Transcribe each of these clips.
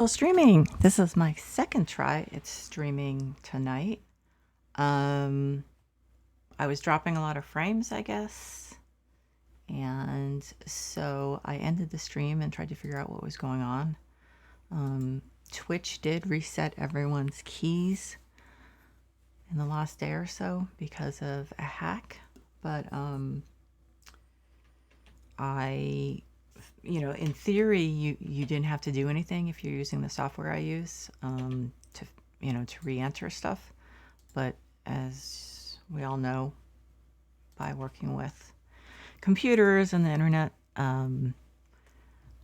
Well, streaming. This is my second try. It's streaming tonight. Um, I was dropping a lot of frames, I guess. And so I ended the stream and tried to figure out what was going on. Twitch did reset everyone's keys in the last day or so because of a hack. But in theory, you didn't have to do anything if you're using the software I use to re-enter stuff. But as we all know, by working with computers and the internet,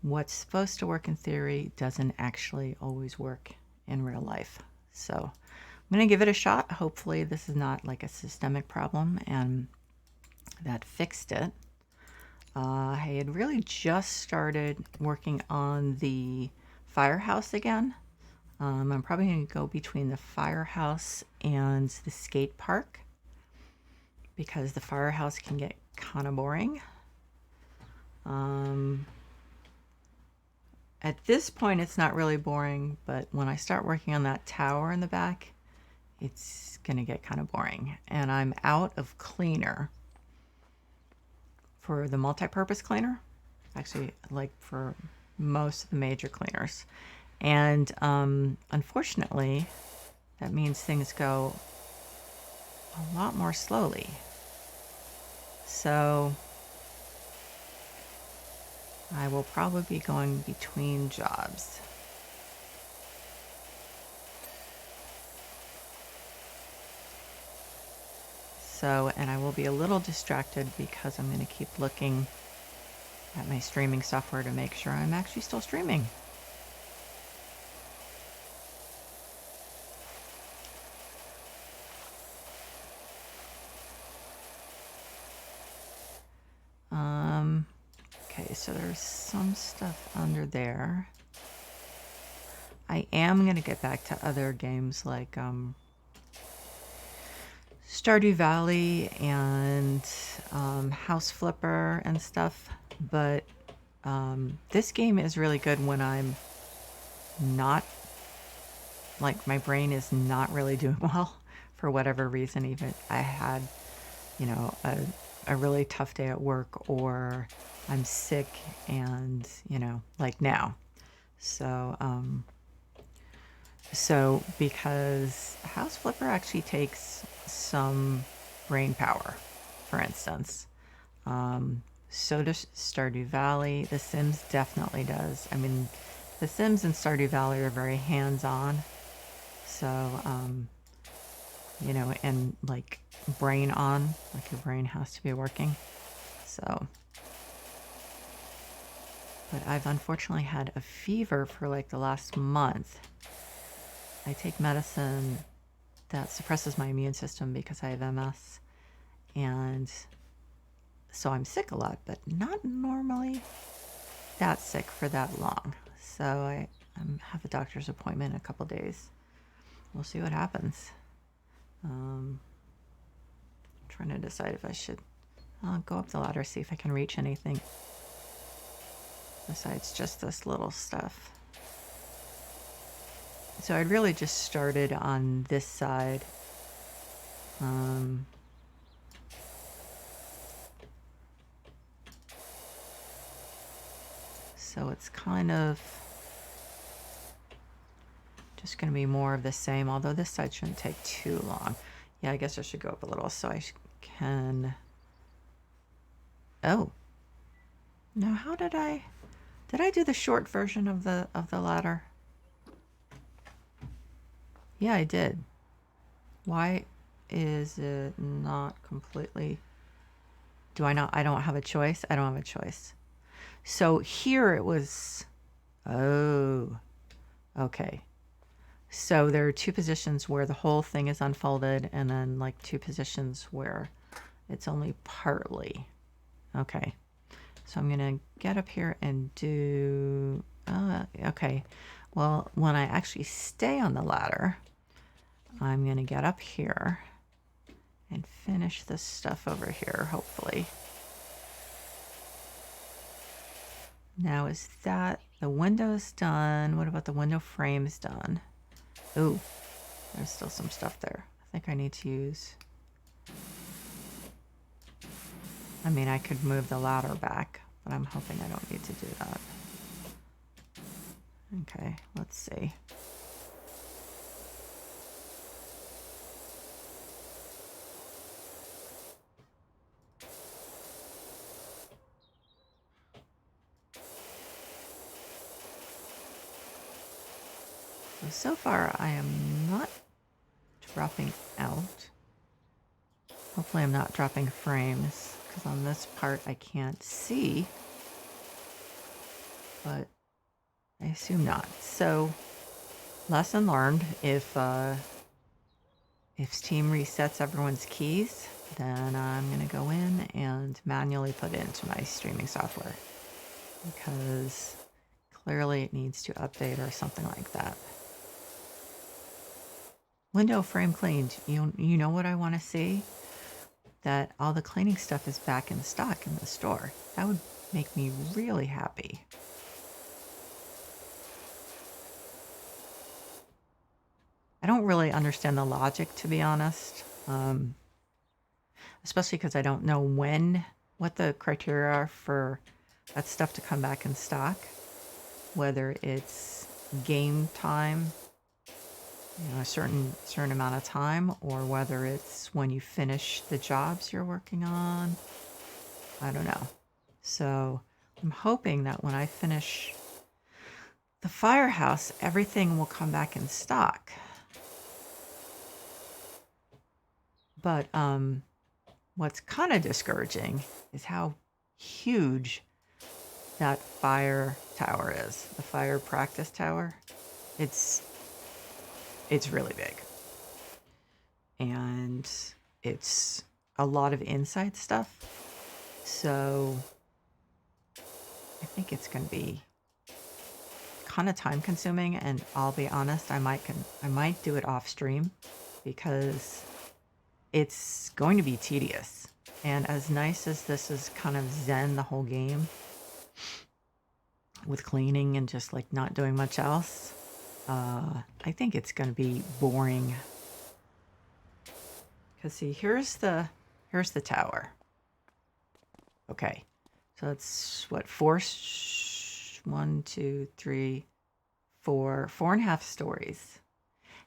what's supposed to work in theory doesn't actually always work in real life. So I'm going to give it a shot. Hopefully this is not like a systemic problem and that fixed it. I had really just started working on the firehouse again. I'm probably going to go between the firehouse and the skate park because the firehouse can get kind of boring. At this point, it's not really boring, but when I start working on that tower in the back, it's going to get kind of boring. And I'm out of cleaner for the multi-purpose cleaner, actually, like for most of the major cleaners. And unfortunately, that means things go a lot more slowly. So I will probably be going between jobs. So, and I will be a little distracted because I'm going to keep looking at my streaming software to make sure I'm actually still streaming. Okay, so there's some stuff under there. I am going to get back to other games like Stardew Valley and House Flipper and stuff, but this game is really good when I'm not, like, my brain is not really doing well for whatever reason. Even I had, a really tough day at work, or I'm sick, and like now. So because House Flipper actually takes some brain power, for instance. So does Stardew Valley. The Sims definitely does. I mean, The Sims and Stardew Valley are very hands-on. So, and like brain on, like your brain has to be working. So, but I've unfortunately had a fever for like the last month. I take medicine that suppresses my immune system because I have MS. And so I'm sick a lot, but not normally that sick for that long. So I have a doctor's appointment in a couple days. We'll see what happens. Trying to decide if I should go up the ladder, see if I can reach anything besides just this little stuff. So I'd really just started on this side. So it's kind of just going to be more of the same, although this side shouldn't take too long. Yeah, I guess I should go up a little so I can... Oh. Now, how did I do the short version of the ladder? Yeah, I did. Why is it not completely... I don't have a choice? I don't have a choice. So here it was... Oh. Okay. So there are two positions where the whole thing is unfolded, and then like two positions where it's only partly. Okay. So I'm going to get up here and do... okay. Well, when I actually stay on the ladder, I'm going to get up here and finish this stuff over here, hopefully. Now, is that The window's done. What about the window frames done? Ooh, there's still some stuff there. I think I need to use... I mean, I could move the ladder back, but I'm hoping I don't need to do that. Okay, let's see. So far, I am not dropping out. Hopefully I'm not dropping frames, because on this part I can't see. But I assume not. So, lesson learned, if Steam resets everyone's keys, then I'm going to go in and manually put it into my streaming software. Because clearly it needs to update or something like that. Window frame cleaned. You know what I want to see? That all the cleaning stuff is back in stock in the store. That would make me really happy. I don't really understand the logic, to be honest. Especially because I don't know what the criteria are for that stuff to come back in stock. Whether it's game time, a certain amount of time, or whether it's when you finish the jobs you're working on. I don't know. So I'm hoping that when I finish the firehouse, everything will come back in stock. But what's kind of discouraging is how huge that fire tower is. The fire practice tower. It's really big. And it's a lot of inside stuff. So I think it's going to be kind of time consuming, and I'll be honest, I might do it off stream because it's going to be tedious. And as nice as this is kind of zen the whole game with cleaning and just like not doing much else, I think it's going to be boring. Because see, here's the tower. Okay, so it's what, 1, 2, 3, 4, 4.5 stories,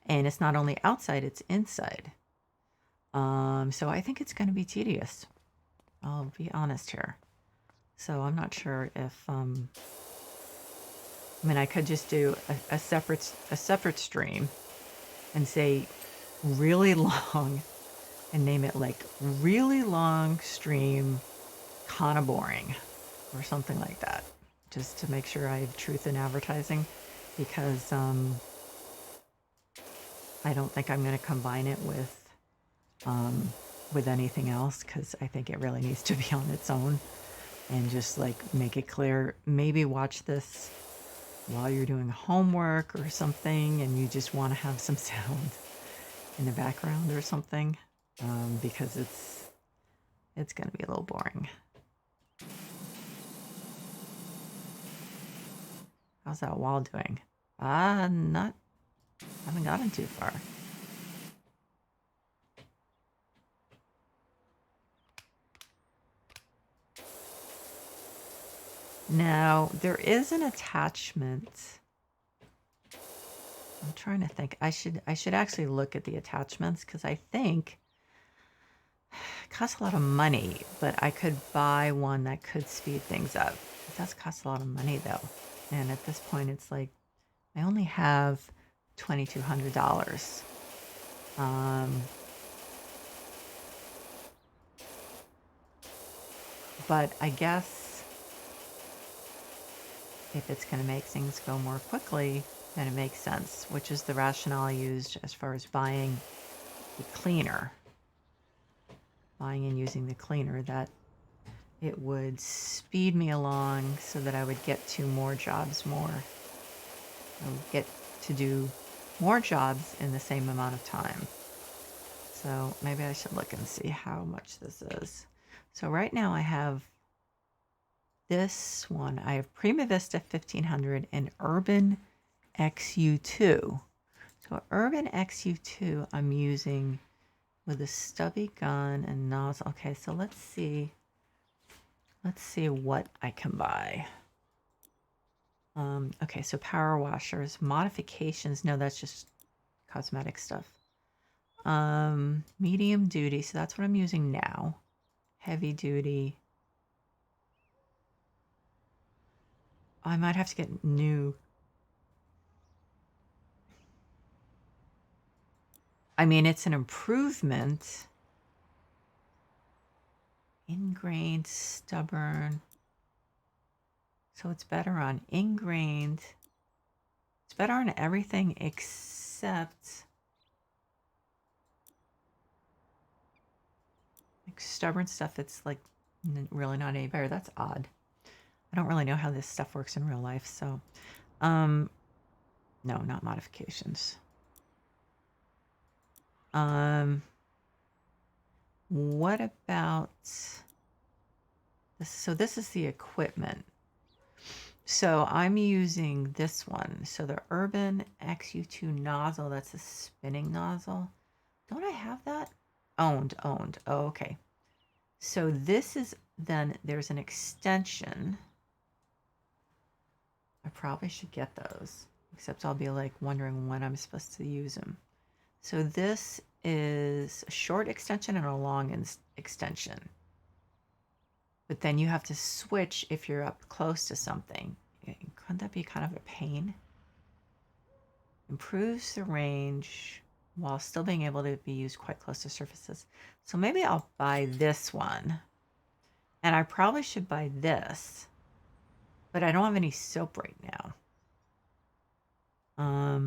and it's not only outside, it's inside. So I think it's going to be tedious. I'll be honest here. So I'm not sure if I mean, I could just do a separate stream and say really long and name it like really long stream, kind of boring, or something like that, just to make sure I have truth in advertising, because I don't think I'm going to combine it with anything else, because I think it really needs to be on its own, and just like make it clear. Maybe watch this while you're doing homework or something, and you just want to have some sound in the background or something, because it's going to be a little boring. How's that wall doing? Haven't gotten too far. Now, there is an attachment. I'm trying to think. I should actually look at the attachments, because I think it costs a lot of money, but I could buy one that could speed things up. It does cost a lot of money though. And at this point it's like I only have $2,200. But I guess if it's going to make things go more quickly, then it makes sense, which is the rationale I used as far as buying the cleaner. Buying and using the cleaner, that it would speed me along so that I would get to more jobs more. I would get to do more jobs in the same amount of time. So maybe I should look and see how much this is. So right now I have this one, I have Prima Vista 1500 and Urban XU2. So Urban XU2 I'm using with a stubby gun and nozzle. Okay, so let's see what I can buy. Okay, so power washers, modifications. No, that's just cosmetic stuff. Medium duty, so that's what I'm using now. Heavy duty. I might have to get new. I mean, it's an improvement. Ingrained, stubborn. So it's better on ingrained. It's better on everything except like stubborn stuff. It's like really not any better. That's odd. I don't really know how this stuff works in real life. So, no, not modifications. What about this? So this is the equipment. So I'm using this one. So the Urban XU2 nozzle, that's a spinning nozzle. Don't I have that? Owned. Oh, okay. So this is, then there's an extension. I probably should get those, except I'll be like wondering when I'm supposed to use them. So this is a short extension and a long extension. But then you have to switch if you're up close to something. Couldn't that be kind of a pain? Improves the range while still being able to be used quite close to surfaces. So maybe I'll buy this one. And I probably should buy this. But I don't have any soap right now. I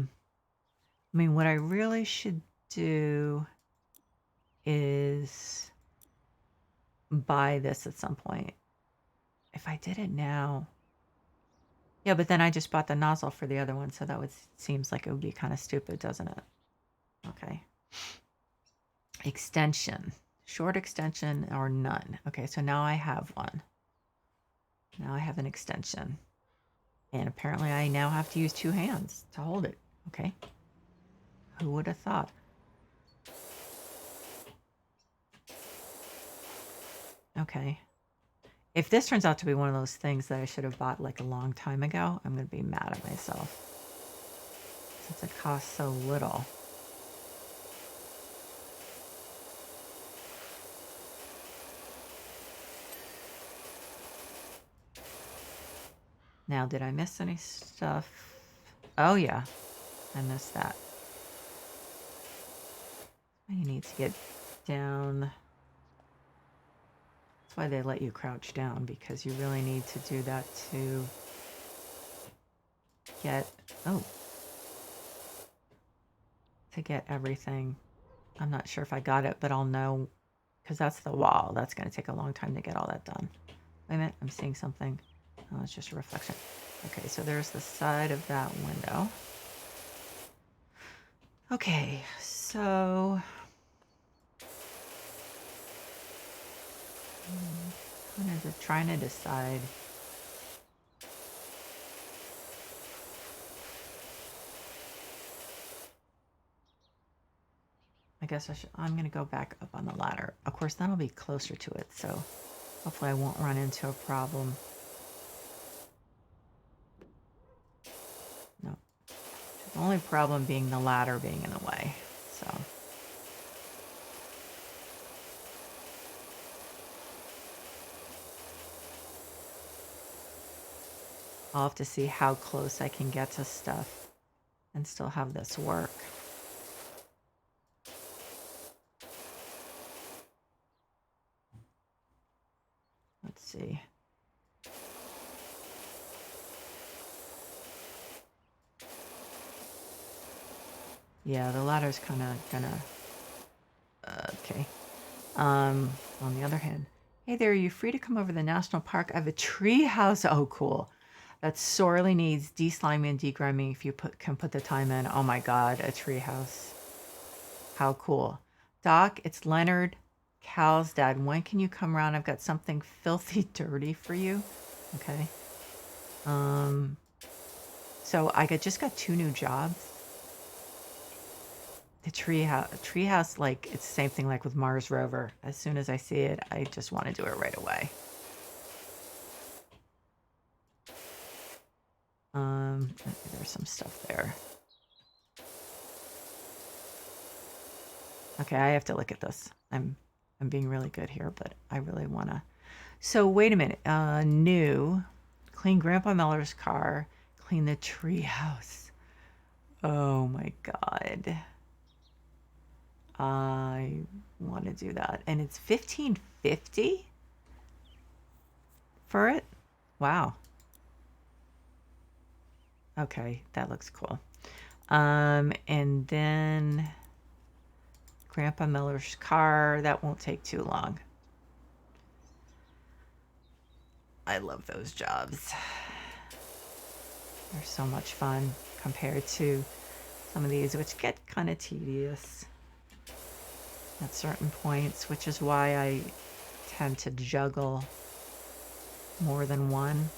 mean, what I really should do is buy this at some point. If I did it now. Yeah, but then I just bought the nozzle for the other one, so that seems like it would be kind of stupid, doesn't it? Okay. Extension. Short extension or none. Okay, so now I have one. Now I have an extension. And apparently I now have to use 2 hands to hold it. Okay. Who would have thought? Okay. If this turns out to be one of those things that I should have bought like a long time ago, I'm going to be mad at myself. Since it costs so little. Now, did I miss any stuff? Oh, yeah. I missed that. You need to get down. That's why they let you crouch down, because you really need to do that to get, to get everything. I'm not sure if I got it, but I'll know, because that's the wall. That's going to take a long time to get all that done. Wait a minute, I'm seeing something. Oh, it's just a reflection. Okay, so there's the side of that window. Okay, so I'm just trying to decide. I guess I'm going to go back up on the ladder. Of course, that'll be closer to it, so hopefully I won't run into a problem. No. The only problem being the ladder being in the way, so. I'll have to see how close I can get to stuff and still have this work. Let's see. Yeah, the ladder's kind of gonna... okay. On the other hand, hey there, are you free to come over to the national park? I have a tree house. Oh, cool. That sorely needs de-sliming and degrimming if you can put the time in. Oh my God, a tree house. How cool. Doc, it's Leonard, Cal's dad. When can you come around? I've got something filthy dirty for you. Okay. So just got 2 new jobs. The treehouse, like, it's the same thing like with Mars rover. As soon as I see it, I just want to do it right away. There's some stuff there. Okay, I have to look at this. I'm being really good here, but I really want to. So wait a minute. New, clean Grandpa Miller's car, clean the treehouse. Oh my God. I want to do that, and it's $15.50 for it. Wow. Okay, that looks cool. And then Grandpa Miller's car, that won't take too long. I love those jobs. They're so much fun compared to some of these, which get kind of tedious at certain points, which is why I tend to juggle more than one.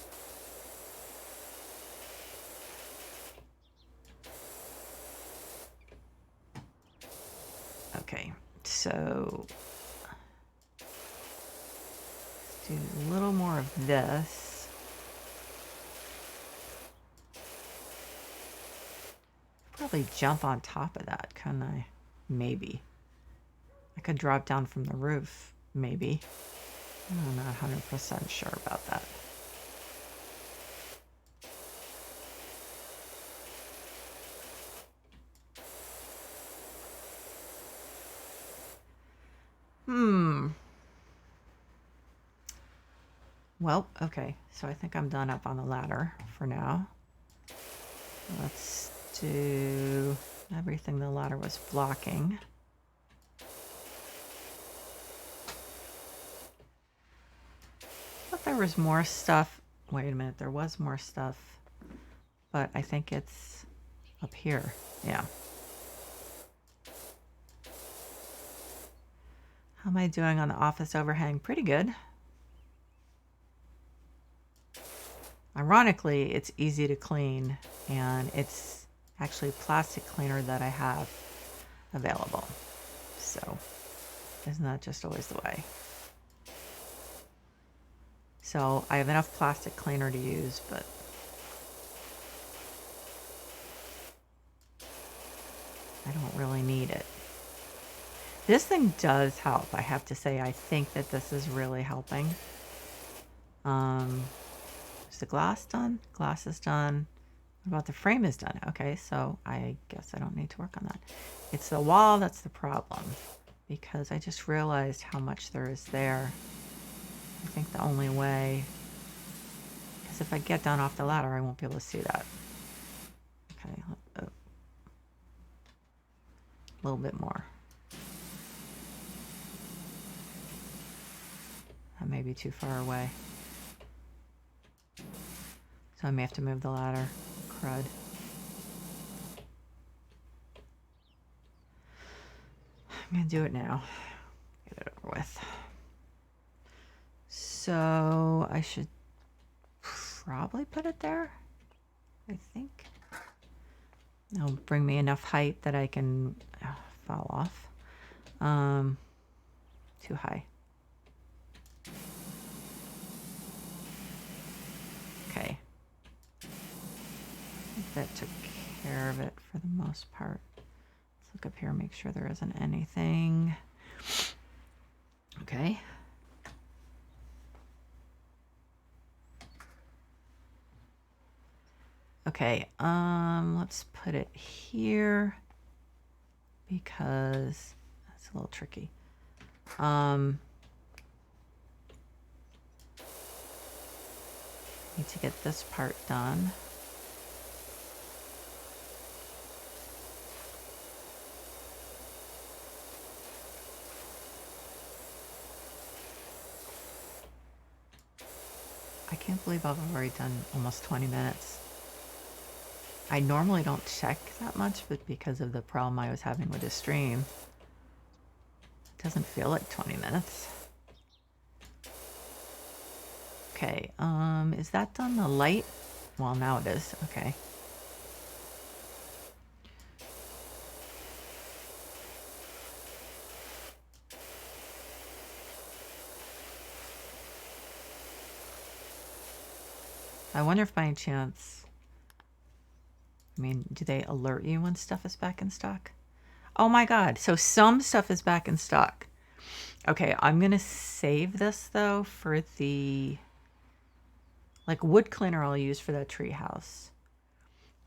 Okay, so let's do a little more of this. Probably jump on top of that, couldn't I? Maybe. I could drop down from the roof, maybe. I'm not 100% sure about that. Well, okay, so I think I'm done up on the ladder for now. Let's do everything the ladder was blocking. But there was more stuff. Wait a minute, there was more stuff, but I think it's up here. Yeah. How am I doing on the office overhang? Pretty good. Ironically, it's easy to clean, and it's actually plastic cleaner that I have available. So, isn't that just always the way? So, I have enough plastic cleaner to use, but I don't really need it. This thing does help, I have to say. I think that this is really helping. Is the glass done? Glass is done. What about the frame is done? Okay, so I guess I don't need to work on that. It's the wall that's the problem, because I just realized how much there is there. I think the only way, because if I get down off the ladder, I won't be able to see that. Okay, a little bit more. That may be too far away. So I may have to move the ladder. Crud. I'm gonna do it now. Get it over with. So I should probably put it there, I think. It'll bring me enough height that I can fall off. Too high. Okay. I think that took care of it for the most part. Let's look up here and make sure there isn't anything. Okay. Okay, let's put it here because that's a little tricky. Need to get this part done. I can't believe I've already done almost 20 minutes. I normally don't check that much, but because of the problem I was having with the stream, it doesn't feel like 20 minutes. Okay, is that done the light? Well, now it is. Okay. I wonder if by any chance, I mean, do they alert you when stuff is back in stock? Oh my God. So some stuff is back in stock. Okay, I'm going to save this though for the, like, wood cleaner I'll use for that tree house.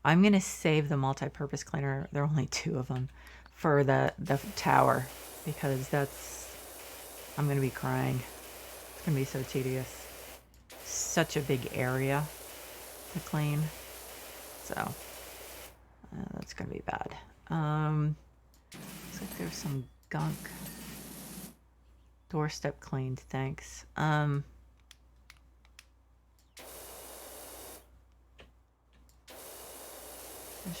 I'm going to save the multi-purpose cleaner. There are only 2 of them for the tower because that's, I'm going to be crying. It's going to be so tedious. Such a big area to clean. So that's going to be bad. Looks like there's some gunk. Doorstep cleaned, thanks. There's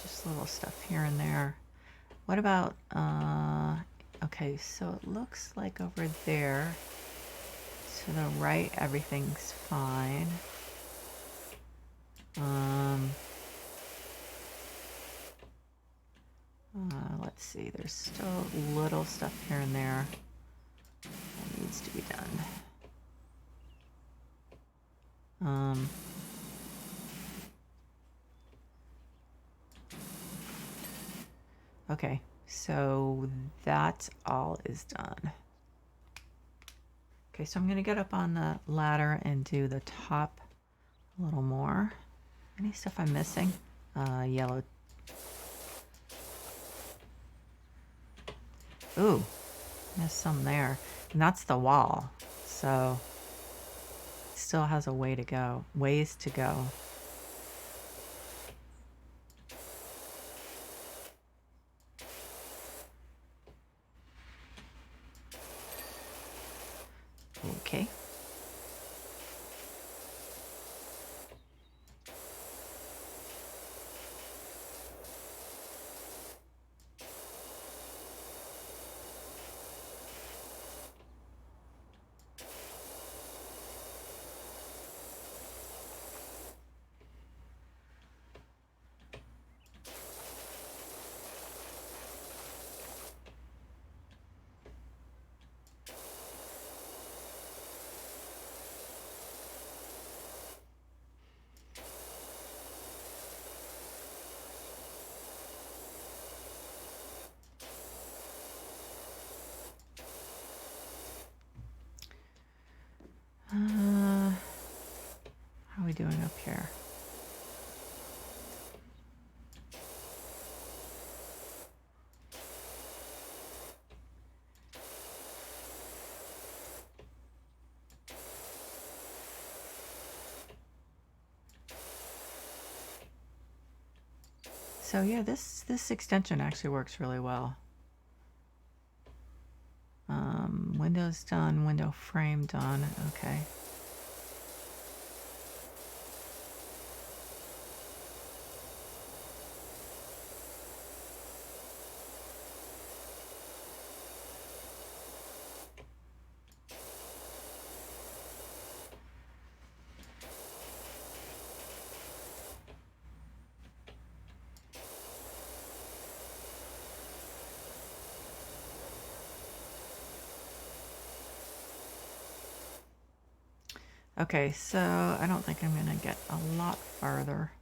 just little stuff here and there. What about, okay, so it looks like over there, to the right, everything's fine. Let's see, there's still little stuff here and there that needs to be done. Okay, so that all is done. Okay, so I'm gonna get up on the ladder and do the top a little more. Any stuff I'm missing? Yellow. Ooh, there's some there. And that's the wall. So it still has a way to go, ways to go. Okay. How are we doing up here? So yeah, this extension actually works really well. Windows done, window frame done. Okay. Okay, so I don't think I'm gonna get a lot farther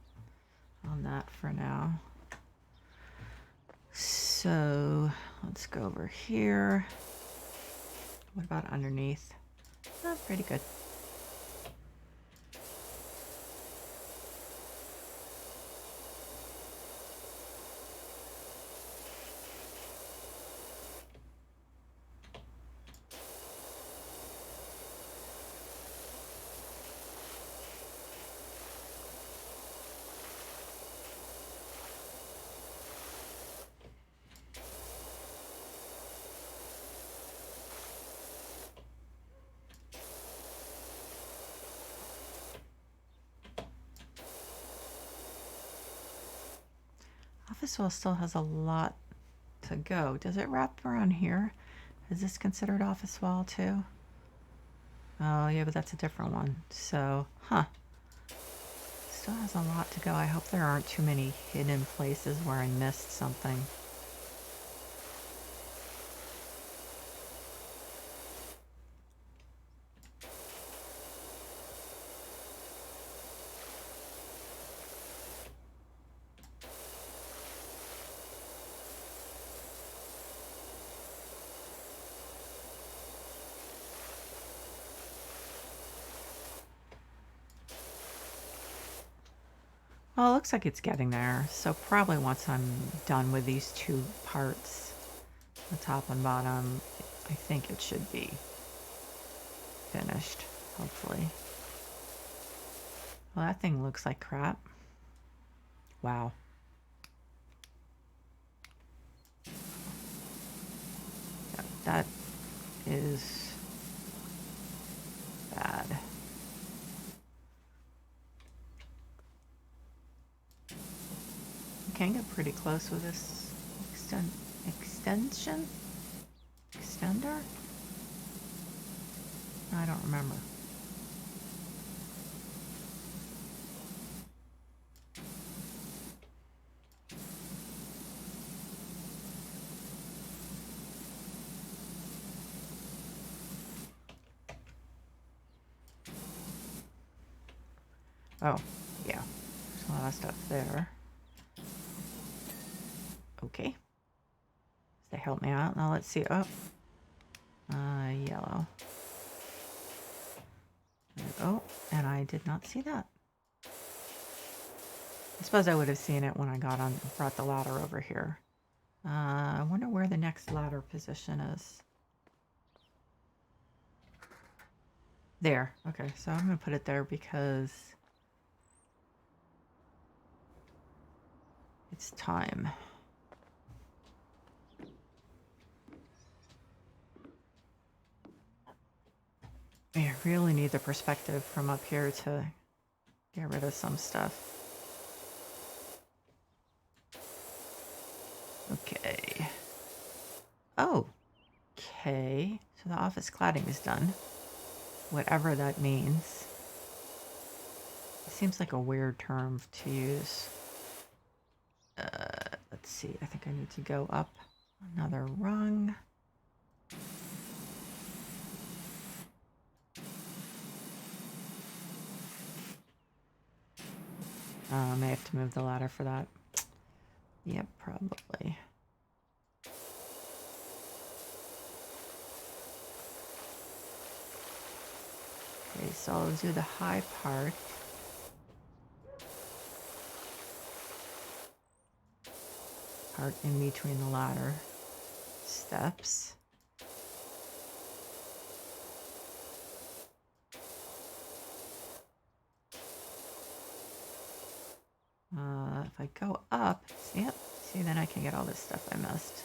on that for now. So let's go over here. What about underneath? Oh, pretty good. Office wall still has a lot to go. Does it wrap around here? Is this considered office wall too? Oh, yeah, but that's a different one. So, huh. Still has a lot to go. I hope there aren't too many hidden places where I missed something. Well, it looks like it's getting there. So probably once I'm done with these two parts, the top and bottom, I think it should be finished, hopefully. Well, that thing looks like crap. Wow. That is bad. You can get pretty close with this extension? Extender? I don't remember. Oh, yeah. There's a lot of stuff there. Okay. They help me out. Now let's see. Oh. Yellow. Oh, and I did not see that. I suppose I would have seen it when I brought the ladder over here. I wonder where the next ladder position is. There. Okay, so I'm going to put it there because it's time. I really need the perspective from up here to get rid of some stuff. Okay. Oh. Okay. So the office cladding is done. Whatever that means. It seems like a weird term to use. Let's see. I think I need to go up another rung. I may have to move the ladder for that. Yep, probably. Okay, so I'll do the high part. Part in between the ladder steps. If I go up, yep, see, then I can get all this stuff I missed.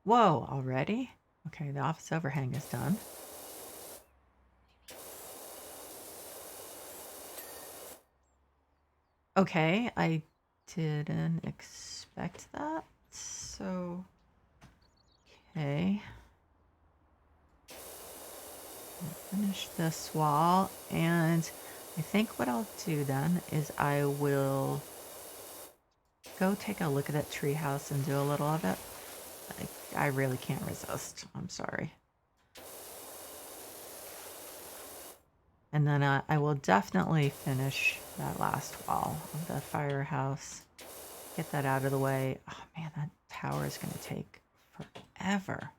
Whoa, already? Okay, the office overhang is done. Okay, I didn't expect that. So, okay. I'll finish this wall, and I think what I'll do then is I will go take a look at that treehouse and do a little of it. I really can't resist. I'm sorry. And then I will definitely finish that last wall of the firehouse. Get that out of the way. Oh man, that tower is going to take forever.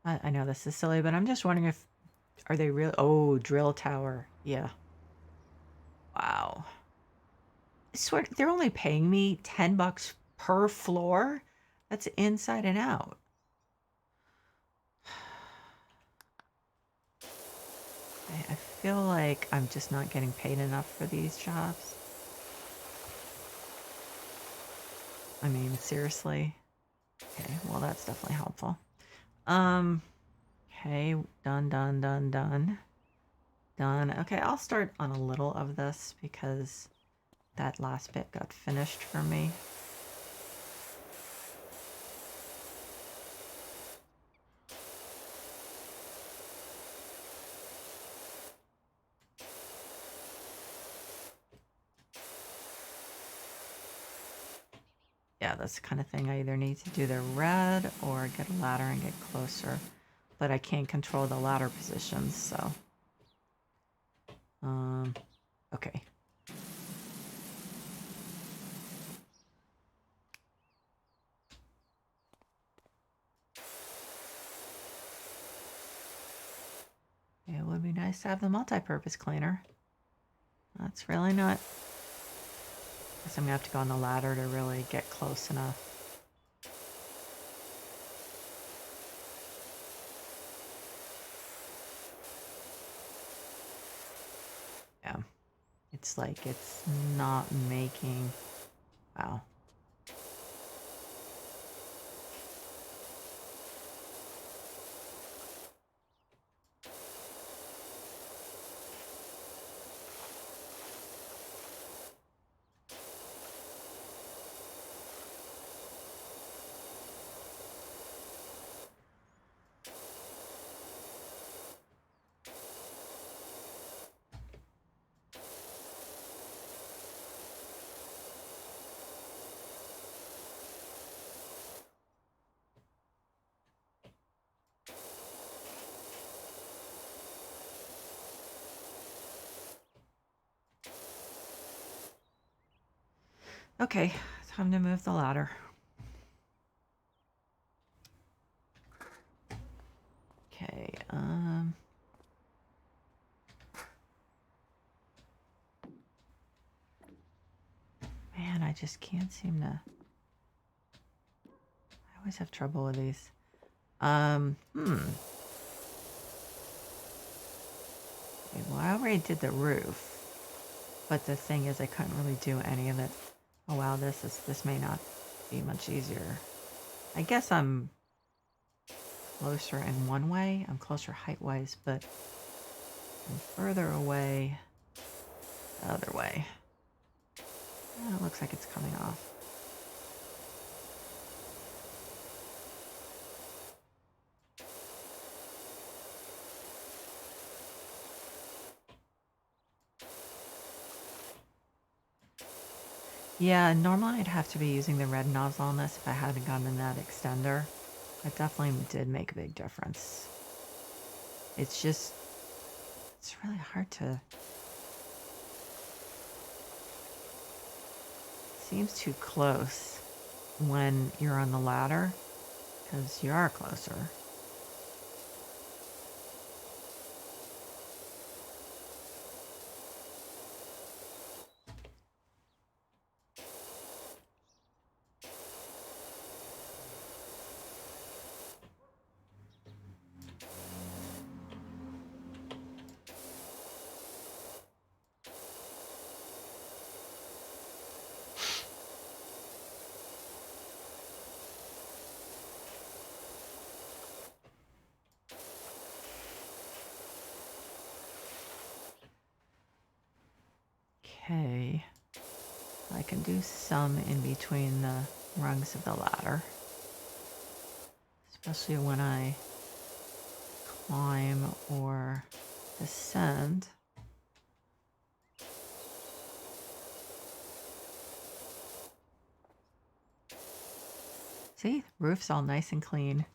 I know this is silly, but I'm just wondering if, are they really? Oh, drill tower. Yeah. Wow. I swear, they're only paying me $10 per floor. That's inside and out. I feel like I'm just not getting paid enough for these jobs. I mean, seriously. Okay, well, that's definitely helpful. Okay, done. done. Okay, I'll start on a little of this because that last bit got finished for me. Yeah, that's the kind of thing I either need to do the red or get a ladder and get closer. But I can't control the ladder positions, so. Okay. It would be nice to have the multi-purpose cleaner. That's really not. Guess I'm gonna have to go on the ladder to really get close enough. Yeah. It's like it's not making. Wow. Okay, time to move the ladder. Okay, man, I just can't seem to. I always have trouble with these. Okay, well, I already did the roof, but the thing is, I couldn't really do any of it. Oh wow, this may not be much easier. I guess I'm closer in one way. I'm closer height-wise, but I'm further away the other way. Oh, it looks like it's coming off. Yeah, normally I'd have to be using the red nozzle on this if I hadn't gotten that extender. It definitely did make a big difference. It's just, it's really hard to. Seems too close when you're on the ladder because you are closer. Okay, I can do some in between the rungs of the ladder, especially when I climb or descend. See, roof's all nice and clean.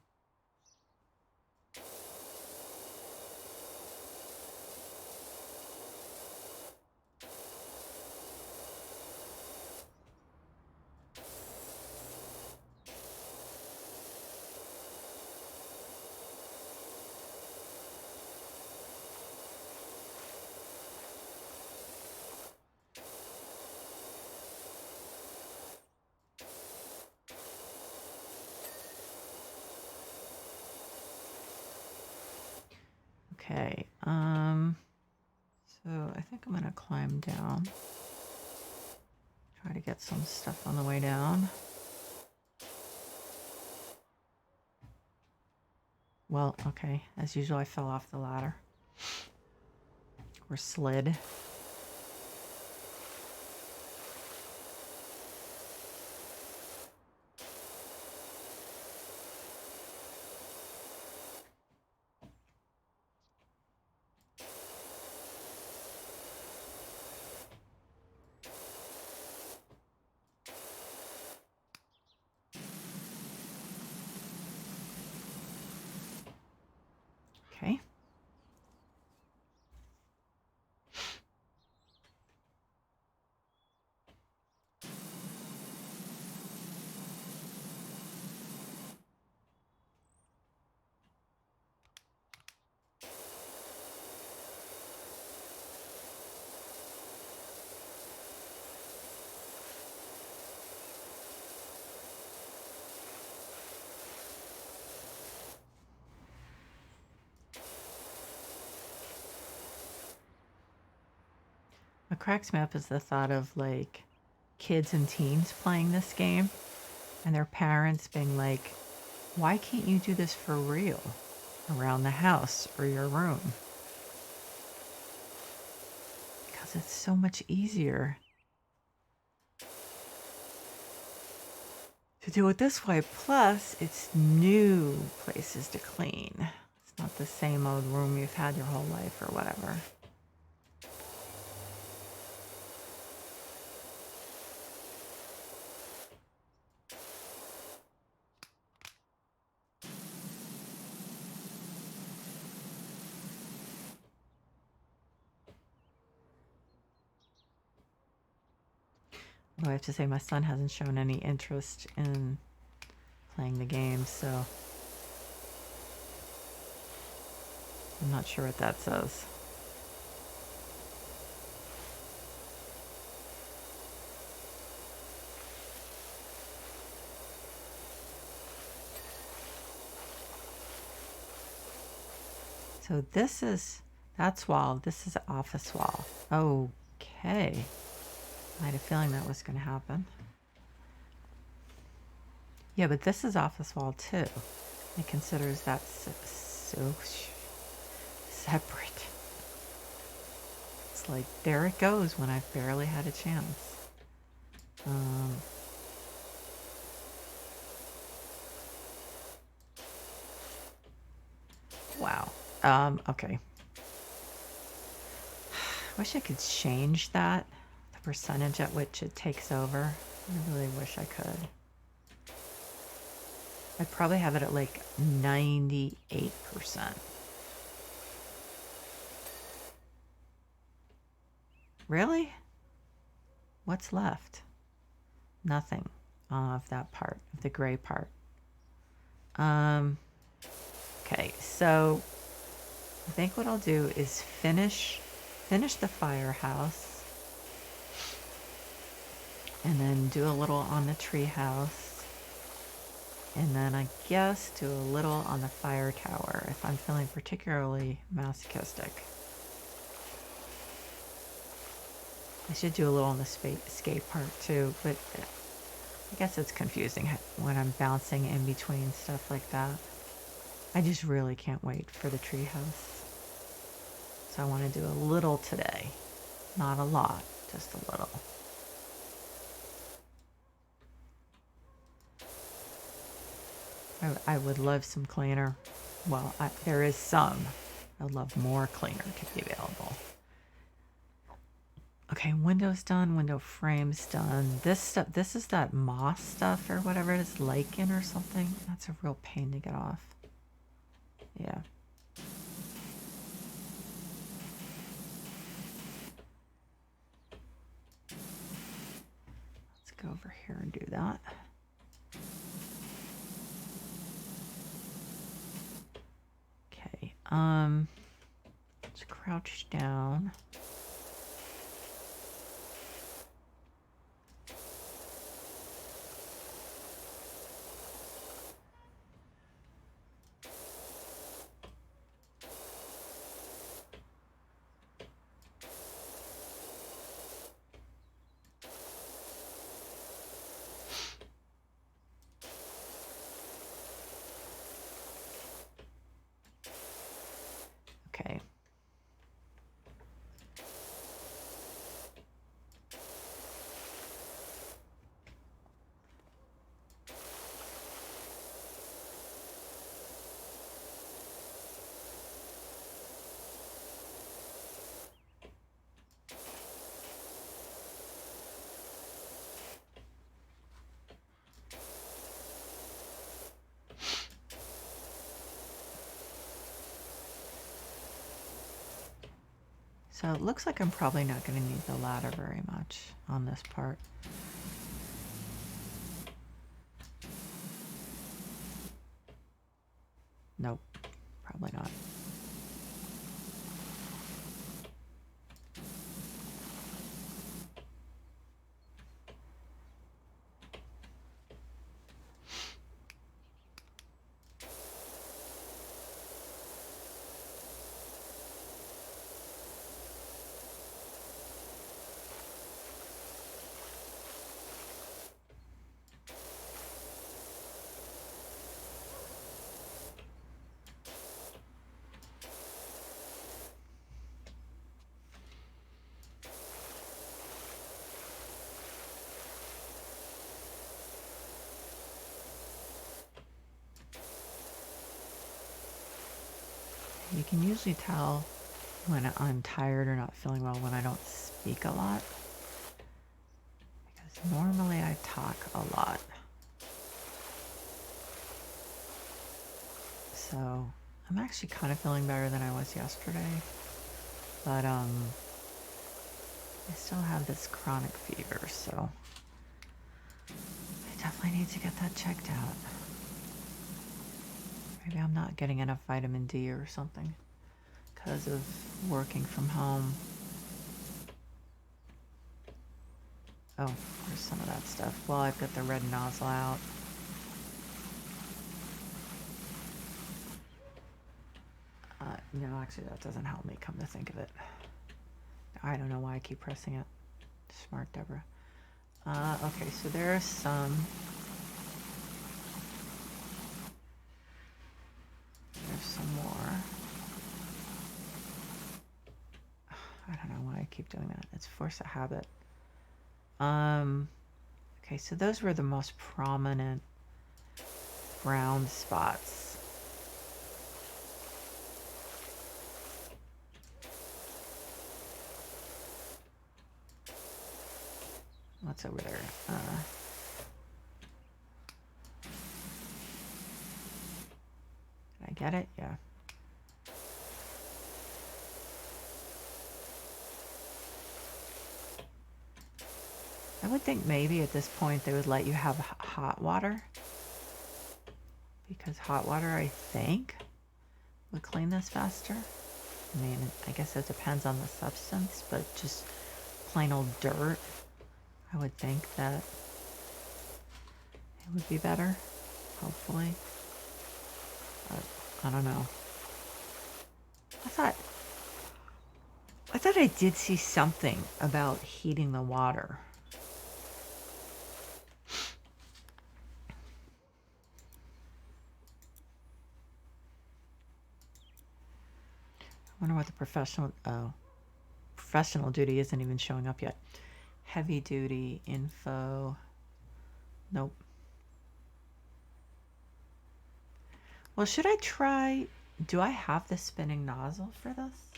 Okay, so I think I'm gonna climb down. Try to get some stuff on the way down. Well, okay, as usual, I fell off the ladder. or slid. Okay. What cracks me up is the thought of like kids and teens playing this game and their parents being like, why can't you do this for real around the house or your room? Because it's so much easier to do it this way. Plus, it's new places to clean. It's not the same old room you've had your whole life or whatever. Although I have to say, my son hasn't shown any interest in playing the game, so I'm not sure what that says. So that's wall. This is office wall. Okay. I had a feeling that was going to happen. Yeah, but this is office wall too. It considers that so separate. It's like, there it goes when I've barely had a chance. Wow. Okay. Wish I could change that. The percentage at which it takes over. I really wish I could. I'd probably have it at like 98%. Really? What's left? Nothing of that part, of the gray part. Okay, so I think what I'll do is finish the firehouse and then do a little on the treehouse, and then I guess do a little on the fire tower if I'm feeling particularly masochistic. I should do a little on the skate park too, but I guess it's confusing when I'm bouncing in between stuff like that. I just really can't wait for the treehouse. So I want to do a little today. Not a lot, just a little. I would love some cleaner. Well, there is some. I'd love more cleaner to be available. Okay, windows done, window frames done. This stuff, this is that moss stuff or whatever it is, lichen or something. That's a real pain to get off. Yeah. Let's go over here and do that. Okay, let's crouch down. Okay. So it looks like I'm probably not going to need the ladder very much on this part. Nope, probably not. You can usually tell when I'm tired or not feeling well when I don't speak a lot. Because normally I talk a lot. So I'm actually kind of feeling better than I was yesterday. But I still have this chronic fever, so I definitely need to get that checked out. Maybe I'm not getting enough vitamin D or something because of working from home. Oh, there's some of that stuff. Well, I've got the red nozzle out. No, actually, that doesn't help me, come to think of it. I don't know why I keep pressing it. Smart Deborah. Okay, so there's some. There's some more. I don't know why I keep doing that. It's force of habit. Okay, so those were the most prominent brown spots. What's over there? Did I get it? Yeah. I would think maybe at this point they would let you have hot water. Because hot water, I think, would clean this faster. I mean, I guess it depends on the substance, but just plain old dirt, I would think that it would be better, hopefully. But I don't know. I thought I did see something about heating the water. I wonder what the professional duty isn't even showing up yet. Heavy duty info. Nope. Well, should I try? Do I have the spinning nozzle for this?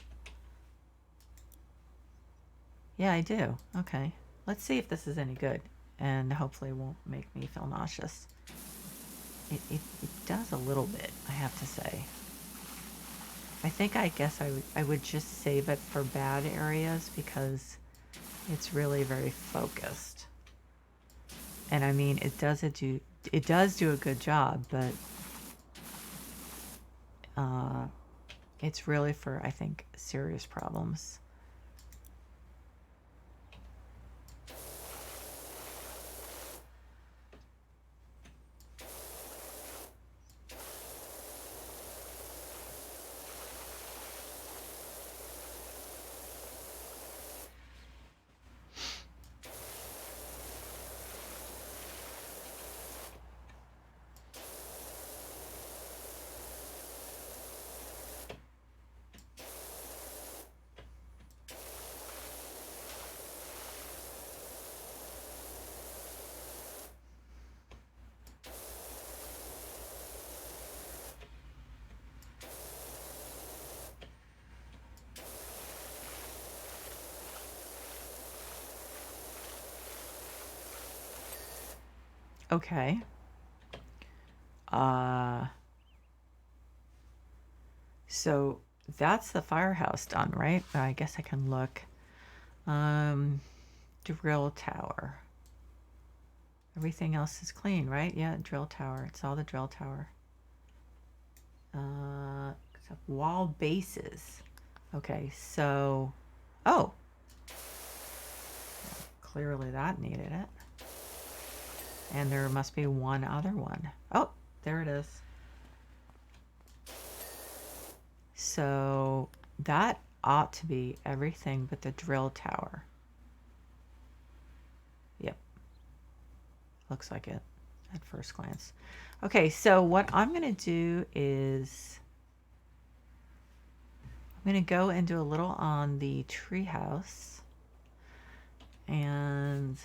Yeah, I do. Okay. Let's see if this is any good. And hopefully it won't make me feel nauseous. It does a little bit, I have to say. I guess I would just save it for bad areas because it's really very focused. And I mean, it does do a good job, but it's really for, I think, serious problems. Okay. So that's the firehouse done, right? I guess I can look. Drill tower. Everything else is clean, right? Yeah, drill tower. It's all the drill tower. Except wall bases. Okay, so, oh, clearly that needed it. And there must be one other one. Oh, there it is. So that ought to be everything but the drill tower. Yep. Looks like it at first glance. Okay, so what I'm going to do is I'm going to go and do a little on the treehouse. And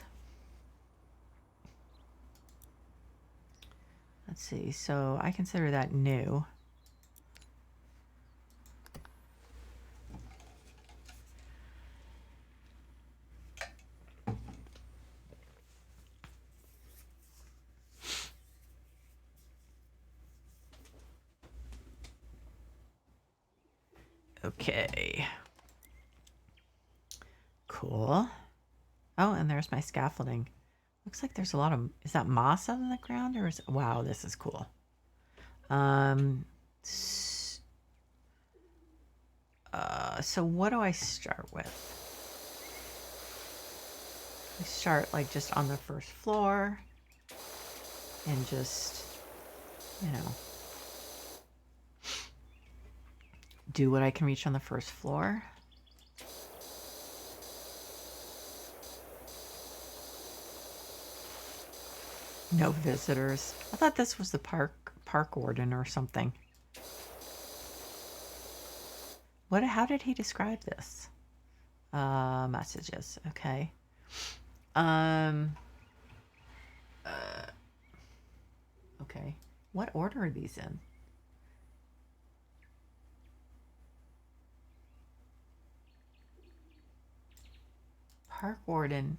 let's see. So I consider that new. Okay. Cool. Oh, and there's my scaffolding. Looks like there's a lot of, is that moss on the ground or is, wow, this is cool. So what do I start with? I start like just on the first floor and just, you know, do what I can reach on the first floor. No visitors. I thought this was the park warden or something. How did he describe this? Messages. Okay. Okay. What order are these in? Park warden.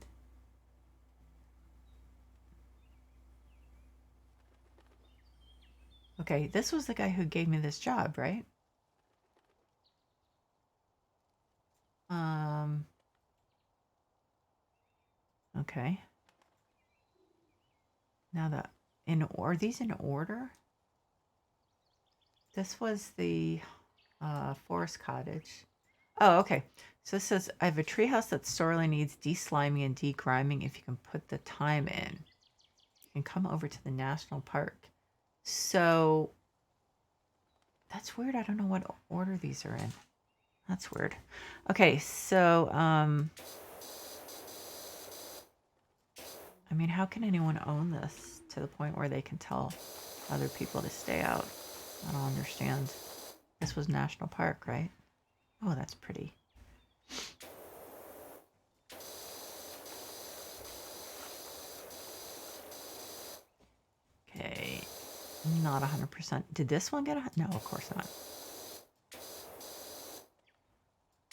Okay, this was the guy who gave me this job, right? Okay. Now that are these in order? This was the forest cottage. Oh, okay. So this says I have a treehouse that sorely needs de-sliming and de-griming. If you can put the time in, you can come over to the national park. So that's weird. I don't know what order these are in. That's weird. Okay, so I mean, how can anyone own this to the point where they can tell other people to stay out? I don't understand. This was national park, right? Oh, that's pretty. Okay, not 100%. Did this one get a? No, of course not.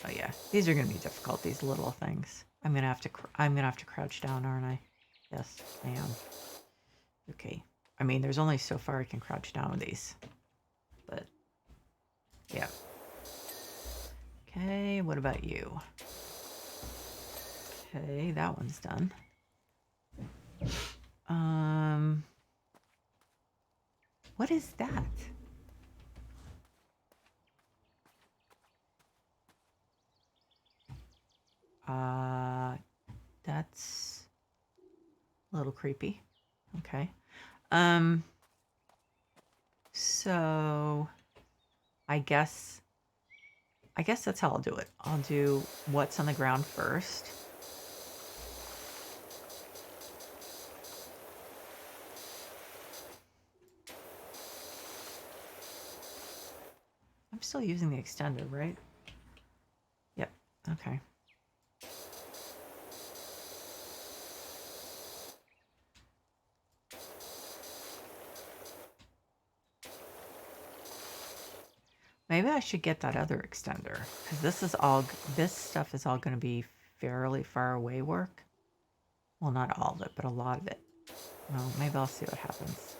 Oh yeah, these are gonna be difficult. These little things. I'm gonna have to crouch down, aren't I? Yes, I am. Okay. I mean, there's only so far I can crouch down with these, but yeah. Okay, what about you? Okay, that one's done. What is that? That's a little creepy. Okay. So I guess that's how I'll do it. I'll do what's on the ground first. I'm still using the extender, right? Yep. Okay. Maybe I should get that other extender because this stuff is all going to be fairly far away work. Well, not all of it, but a lot of it. Well, maybe I'll see what happens.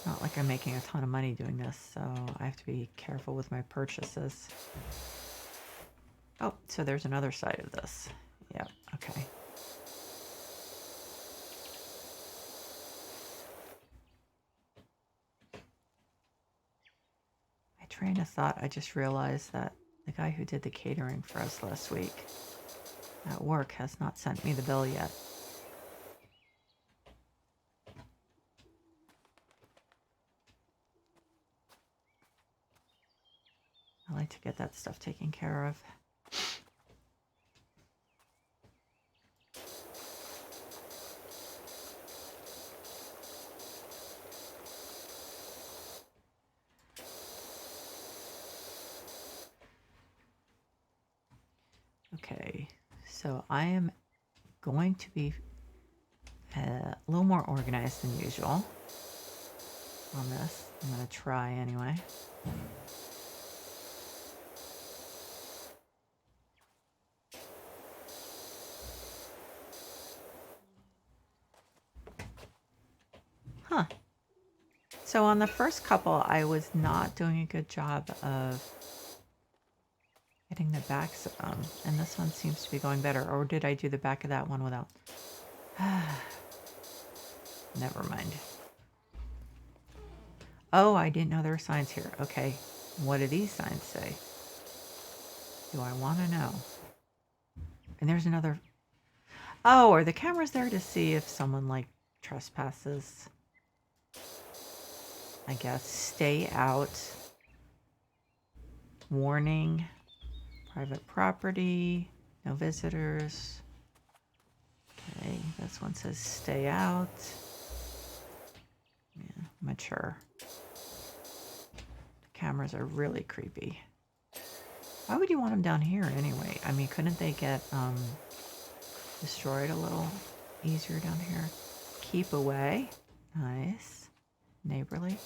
not like I'm making a ton of money doing this, so I have to be careful with my purchases. Oh, so there's another side of this. Yep, okay. My train of thought, I just realized that the guy who did the catering for us last week at work has not sent me the bill yet. I like to get that stuff taken care of. Okay, so I am going to be a little more organized than usual on this. I'm going to try anyway. Huh. So on the first couple, I was not doing a good job of getting the backs of them. And this one seems to be going better. Or did I do the back of that one without? Never mind. Oh, I didn't know there were signs here. Okay. What do these signs say? Do I want to know? And there's another. Oh, are the cameras there to see if someone like trespasses? I guess. Stay out. Warning. Private property. No visitors. Okay, this one says stay out. Yeah, mature. The cameras are really creepy. Why would you want them down here anyway? I mean, couldn't they get destroyed a little easier down here? Keep away. Nice. Neighborly.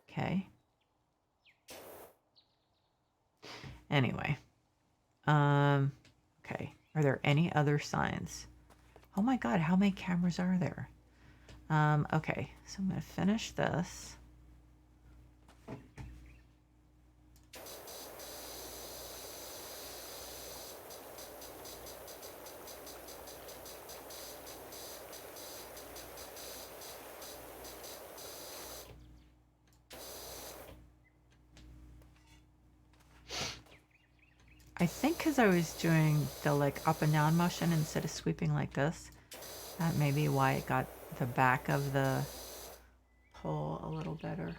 Okay. Anyway. Okay. Are there any other signs? Oh my God, how many cameras are there? Okay, so I'm going to finish this. I think because I was doing the like up and down motion instead of sweeping like this, that may be why it got the back of the pole a little better.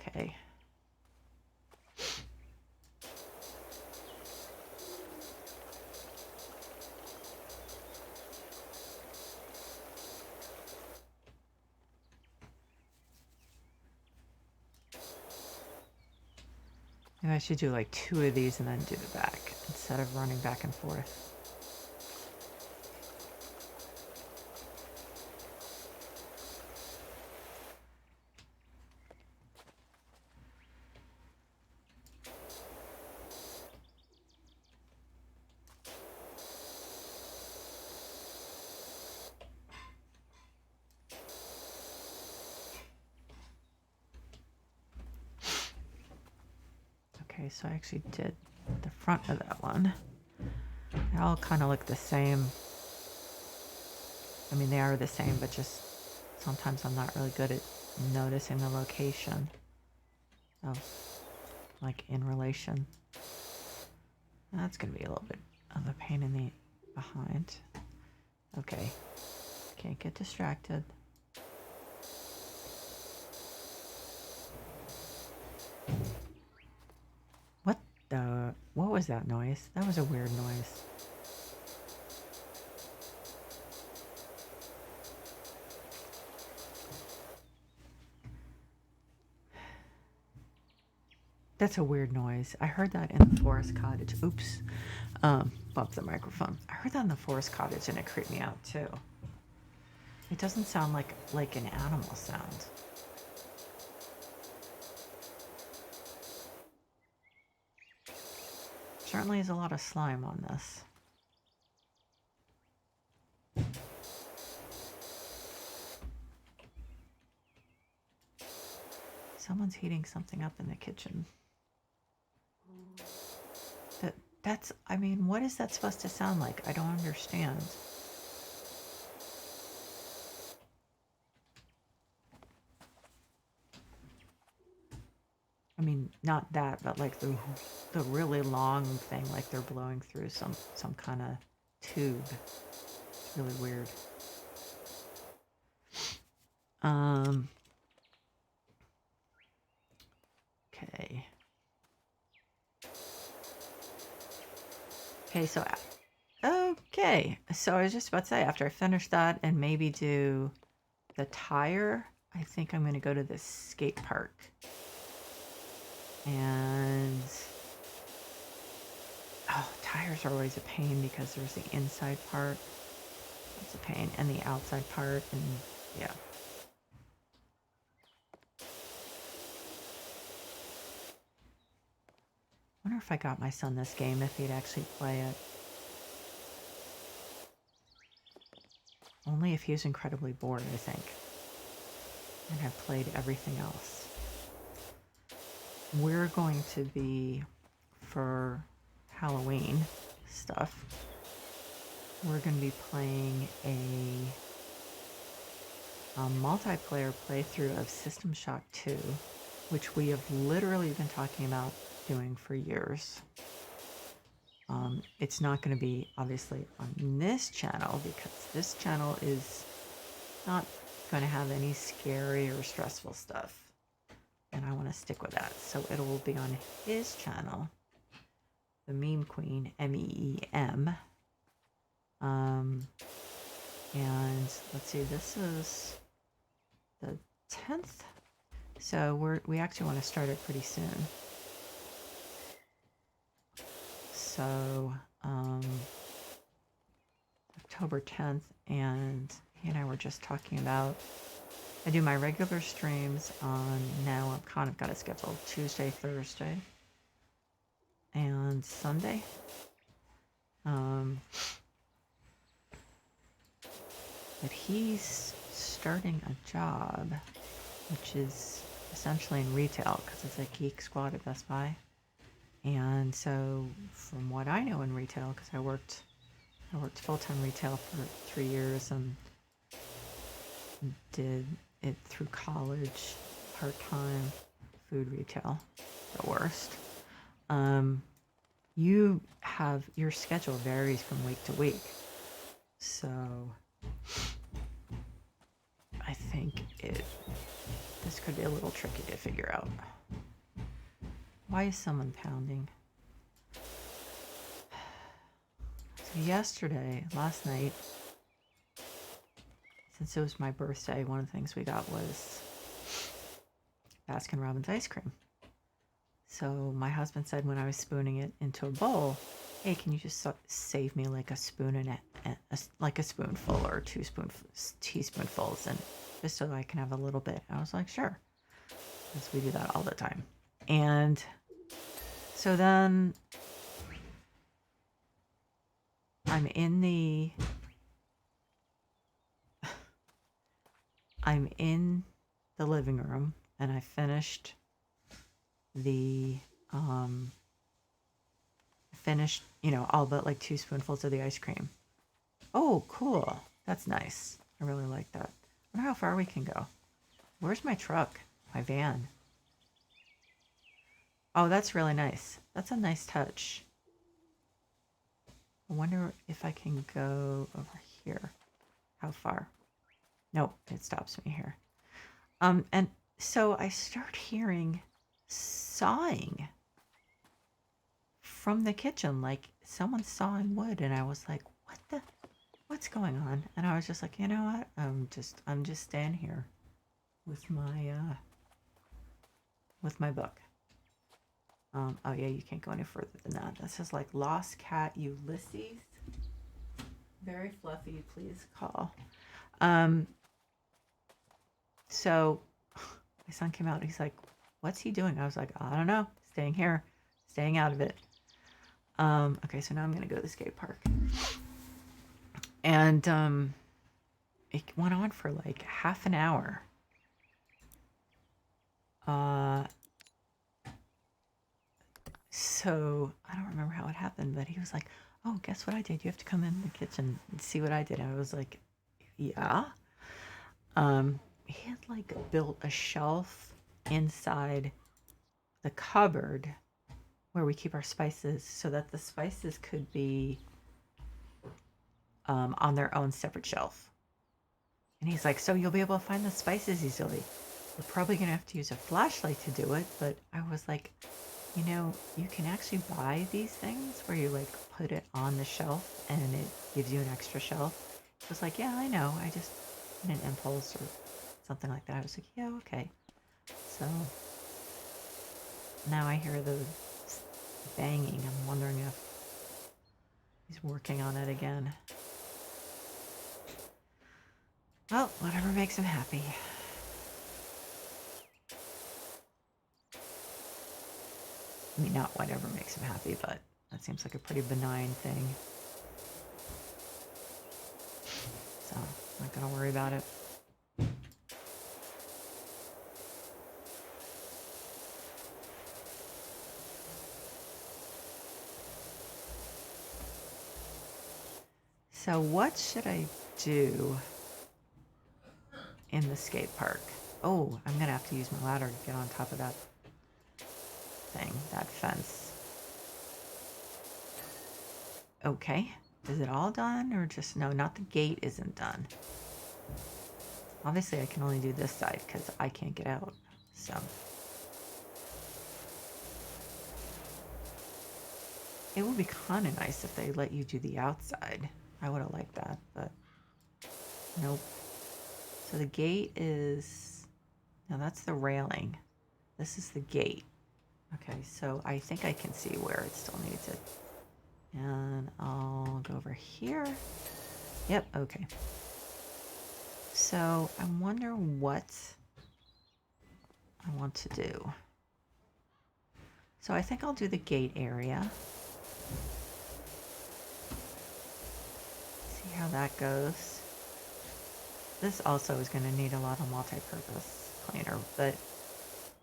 Okay. Maybe I should do like 2 of these and then do the back instead of running back and forth. Okay, so I actually did the front of that one. They all kind of look the same. I mean, they are the same, but just sometimes I'm not really good at noticing the location of, like, in relation. That's going to be a little bit of a pain in the behind. Okay. Can't get distracted. What was that noise? That was a weird noise. That's a weird noise. I heard that in the forest cottage. Oops. Bumped the microphone. I heard that in the forest cottage and it creeped me out too. It doesn't sound like an animal sound. Certainly is a lot of slime on this. Someone's heating something up in the kitchen. That's, I mean, what is that supposed to sound like? I don't understand. I mean, not that, but like the really long thing, like they're blowing through some kind of tube. It's really weird. Okay. Okay, so I was just about to say, after I finish that and maybe do the tire, I think I'm going to go to the skate park. And tires are always a pain because there's the inside part. That's a pain. And the outside part. And yeah. I wonder if I got my son this game, if he'd actually play it. Only if he was incredibly bored, I think. And have played everything else. We're going to be, for Halloween stuff, we're going to be playing a multiplayer playthrough of System Shock 2, which we have literally been talking about doing for years. It's not going to be obviously on this channel because this channel is not going to have any scary or stressful stuff, and I want to stick with that. So it will be on his channel, the Meme Queen, MEEM. And let's see, this is the 10th, so we actually want to start it pretty soon. So October 10th, and he and I were just talking about, I do my regular streams on, now I've kind of got it scheduled Tuesday, Thursday, and Sunday. But he's starting a job, which is essentially in retail, because it's a Geek Squad at Best Buy. And so from what I know in retail, because I worked full-time retail for 3 years and did it through college, part-time, food retail, the worst. Your schedule varies from week to week. So I think this could be a little tricky to figure out. Why is someone pounding? So last night, since it was my birthday, one of the things we got was Baskin-Robbins ice cream. So my husband said when I was spooning it into a bowl, hey, can you just save me like a spoon and like a spoonful or 2 teaspoonfuls, and just so I can have a little bit. I was like, sure, because we do that all the time. And so then I'm in the living room, and I finished all but like 2 spoonfuls of the ice cream. Oh, cool. That's nice. I really like that. I wonder how far we can go. Where's my truck? My van. Oh, that's really nice. That's a nice touch. I wonder if I can go over here. How far? Nope, it stops me here. And so I start hearing sawing from the kitchen, like someone's sawing wood, and I was like, what's going on? And I was just like, you know what? I'm just standing here with my book. Oh yeah, you can't go any further than that. This is like Lost Cat Ulysses. Very fluffy, please call. So my son came out, he's like, what's he doing? I was like, I don't know, staying here, staying out of it. Okay, so now I'm gonna go to the skate park. And it went on for like half an hour. So I don't remember how it happened, but he was like, "Oh, guess what I did? You have to come in the kitchen and see what I did." And I was like, "Yeah." He had like built a shelf inside the cupboard where we keep our spices, so that the spices could be on their own separate shelf. And he's like, "So you'll be able to find the spices easily. You're probably gonna have to use a flashlight to do it." But I was like, you know, you can actually buy these things where you like put it on the shelf and it gives you an extra shelf. He was like, "Yeah, I know. I just in an impulse or something like that." I was like, "Yeah, okay." So now I hear the banging. I'm wondering if he's working on it again. Well, whatever makes him happy. I mean, not whatever makes him happy, but that seems like a pretty benign thing. So I'm not gonna worry about it. So what should I do in the skate park? Oh, I'm gonna have to use my ladder to get on top of that thing, that fence. Okay, is it all done or just, no, not the gate isn't done. Obviously I can only do this side because I can't get out, so. It would be kind of nice if they let you do the outside. I would have liked that, but nope. So the gate is, now that's the railing. This is the gate. Okay, so I think I can see where it still needs it. And I'll go over here. Yep, okay. So I wonder what I want to do. So I think I'll do the gate area. See how that goes. This also is going to need a lot of multi-purpose cleaner, but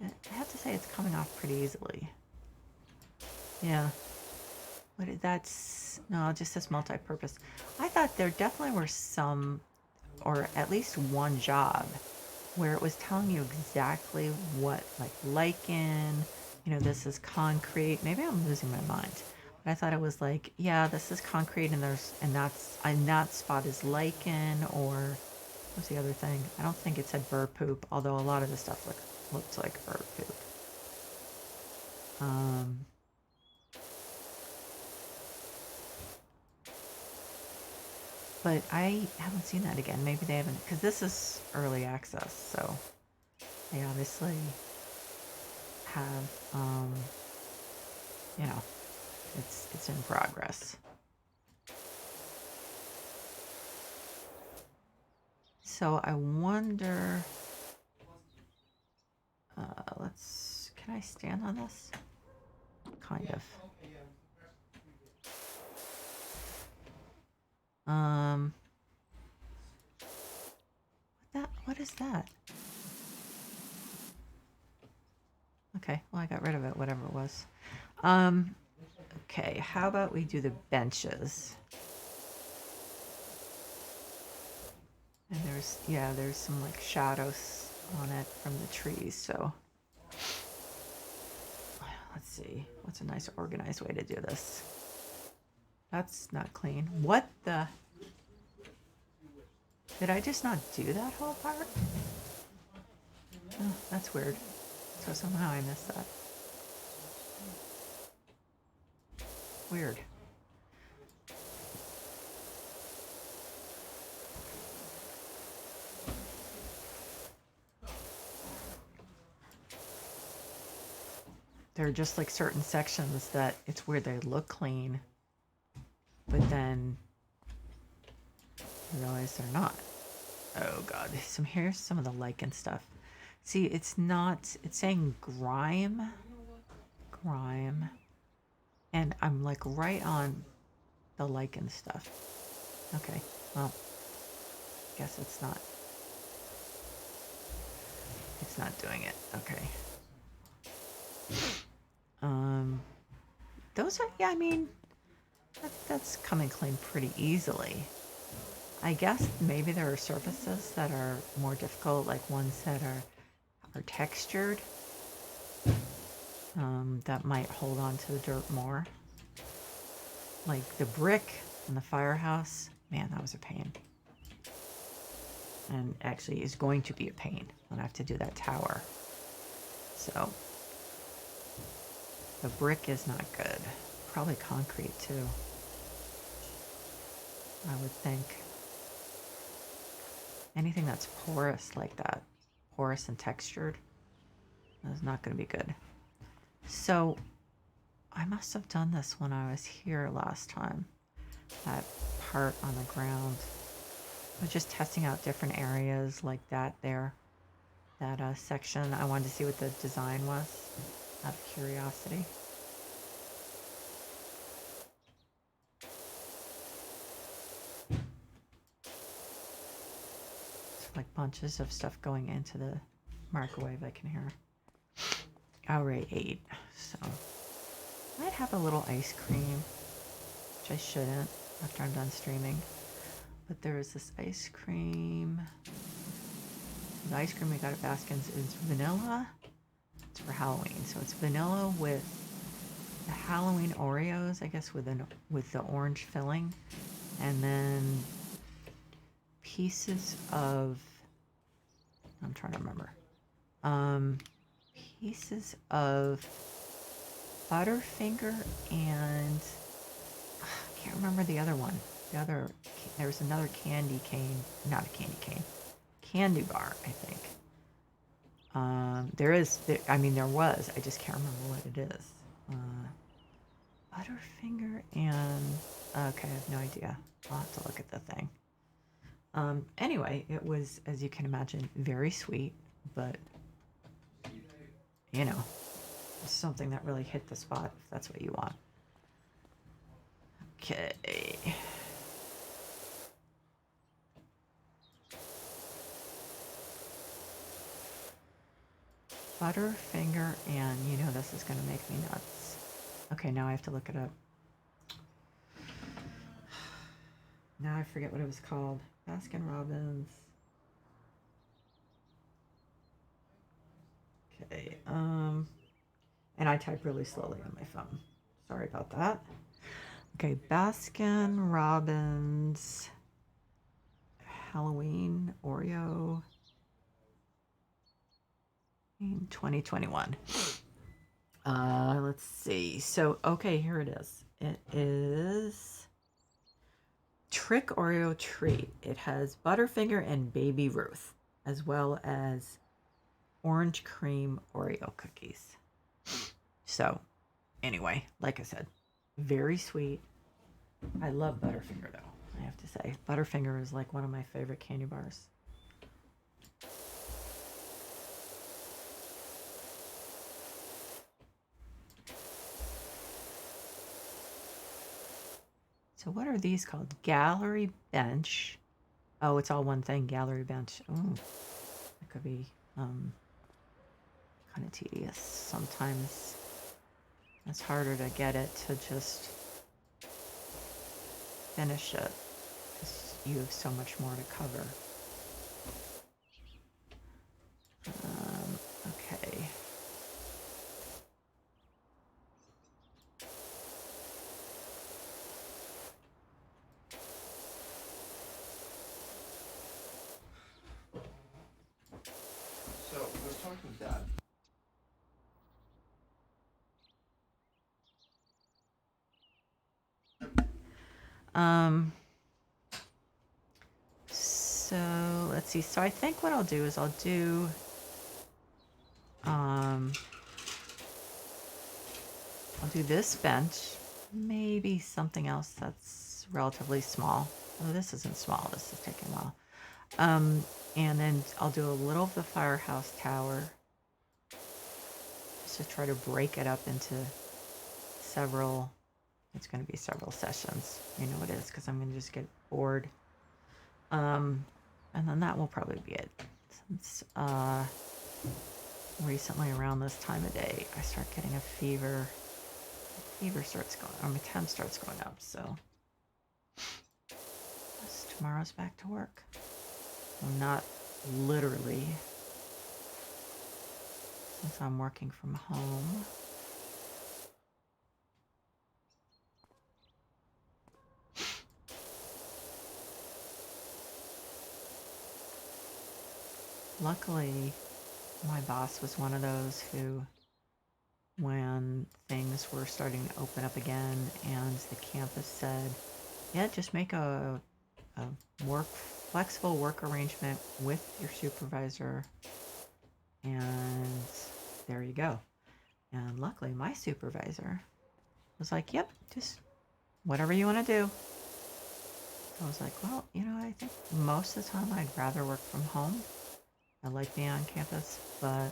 I have to say it's coming off pretty easily. Yeah. But that's, no, just this multi-purpose. I thought there definitely were some, or at least one job where it was telling you exactly what, like lichen, you know, this is concrete. Maybe I'm losing my mind. But I thought it was like, yeah, this is concrete and that spot is lichen, or what's the other thing? I don't think it said bird poop, although a lot of the stuff looked like bird poop. But I haven't seen that again. Maybe they haven't, because this is early access, so they obviously have, you know, it's in progress. So I wonder, can I stand on this? Kind of. What is that? Okay, well, I got rid of it, whatever it was. Okay, how about we do the benches? And there's some like shadows on it from the trees, so let's see. What's a nice organized way to do this? That's not clean. What the? Did I just not do that whole part? Oh, that's weird. So somehow I missed that. Weird. There are just like certain sections that it's weird, they look clean, but then you realize they're not. Oh god, here's some of the lichen stuff. See, it's saying grime, And I'm like right on the lichen stuff. Okay, well, guess it's not doing it. Okay. Those are, yeah, I mean, that's coming clean pretty easily. I guess maybe there are surfaces that are more difficult, like ones that are textured, that might hold on to the dirt more. Like the brick in the firehouse, man, that was a pain. And actually is going to be a pain when I have to do that tower. So the brick is not good. Probably concrete too, I would think. Anything that's porous like that, porous and textured, is not going to be good. So I must have done this when I was here last time. That part on the ground. I was just testing out different areas like that there. That section. I wanted to see what the design was, out of curiosity. Like bunches of stuff going into the microwave I can hear. Alright, 8. So I might have a little ice cream, which I shouldn't after I'm done streaming. But there is this ice cream. The ice cream we got at Baskin's is vanilla. It's for Halloween, so it's vanilla with the Halloween Oreos, I guess, with the orange filling, and then pieces of, I'm trying to remember, pieces of Butterfinger and I can't remember the other one. There was another candy cane, not a candy cane, candy bar, I think. There was, I just can't remember what it is. Butterfinger and, okay, I have no idea. I'll have to look at the thing. Anyway, it was, as you can imagine, very sweet, but, you know, something that really hit the spot, if that's what you want. Okay. Butterfinger, and you know this is going to make me nuts. Okay, now I have to look it up. Now I forget what it was called. Baskin Robbins. Okay, and I type really slowly on my phone. Sorry about that. Okay, Baskin Robbins Halloween Oreo in 2021. Let's see. So, okay, here it is. It is Trick Oreo Treat. It has Butterfinger and Baby Ruth, as well as orange cream Oreo cookies. So, anyway, like I said, very sweet. I love Butterfinger, though, I have to say. Butterfinger is like one of my favorite candy bars. So what are these called? Gallery Bench. Oh, it's all one thing, Gallery Bench. Oh, it could be kind of tedious. Sometimes it's harder to get it to just finish it because you have so much more to cover. Okay. So, I was talking to Dad. So let's see. So I think what I'll do is I'll do this bench, maybe something else that's relatively small. Oh, this isn't small. This is taking a while. And then I'll do a little of the firehouse tower, just to try to break it up into several it's going to be several sessions. You know it is, because I'm going to just get bored. And then that will probably be it. Since recently around this time of day, I start getting a fever. Fever starts going, or my temp starts going up. So tomorrow's back to work. Well, not literally, since I'm working from home. Luckily, my boss was one of those who, when things were starting to open up again and the campus said, yeah, just make a flexible work arrangement with your supervisor, and there you go. And luckily, my supervisor was like, yep, just whatever you want to do. I was like, well, I think most of the time I'd rather work from home. I like being on campus, but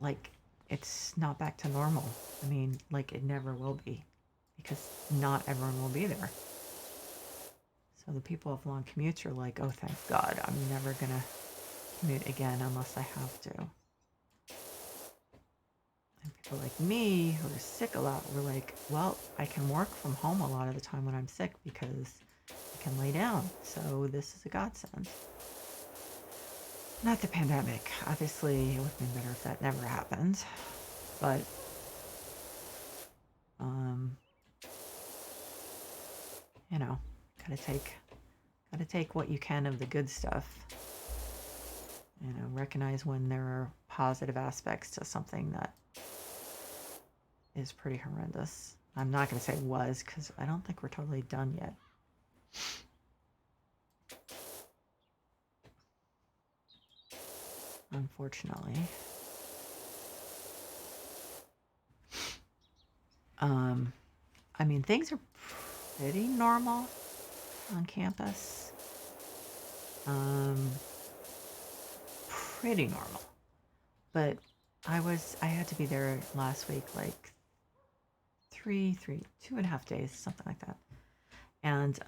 like, it's not back to normal. I mean, like, it never will be, because not everyone will be there. So the people of long commutes are like, oh, thank God, I'm never gonna commute again unless I have to. And people like me who are sick a lot were like, well, I can work from home a lot of the time when I'm sick because I can lay down. So this is a godsend. Not the pandemic. Obviously, it would have been better if that never happened. But, gotta take what you can of the good stuff. Recognize when there are positive aspects to something that is pretty horrendous. I'm not gonna say was, because I don't think we're totally done yet. Unfortunately. I mean, things are pretty normal on campus. Pretty normal. But I had to be there last week, like 2.5 days, something like that. And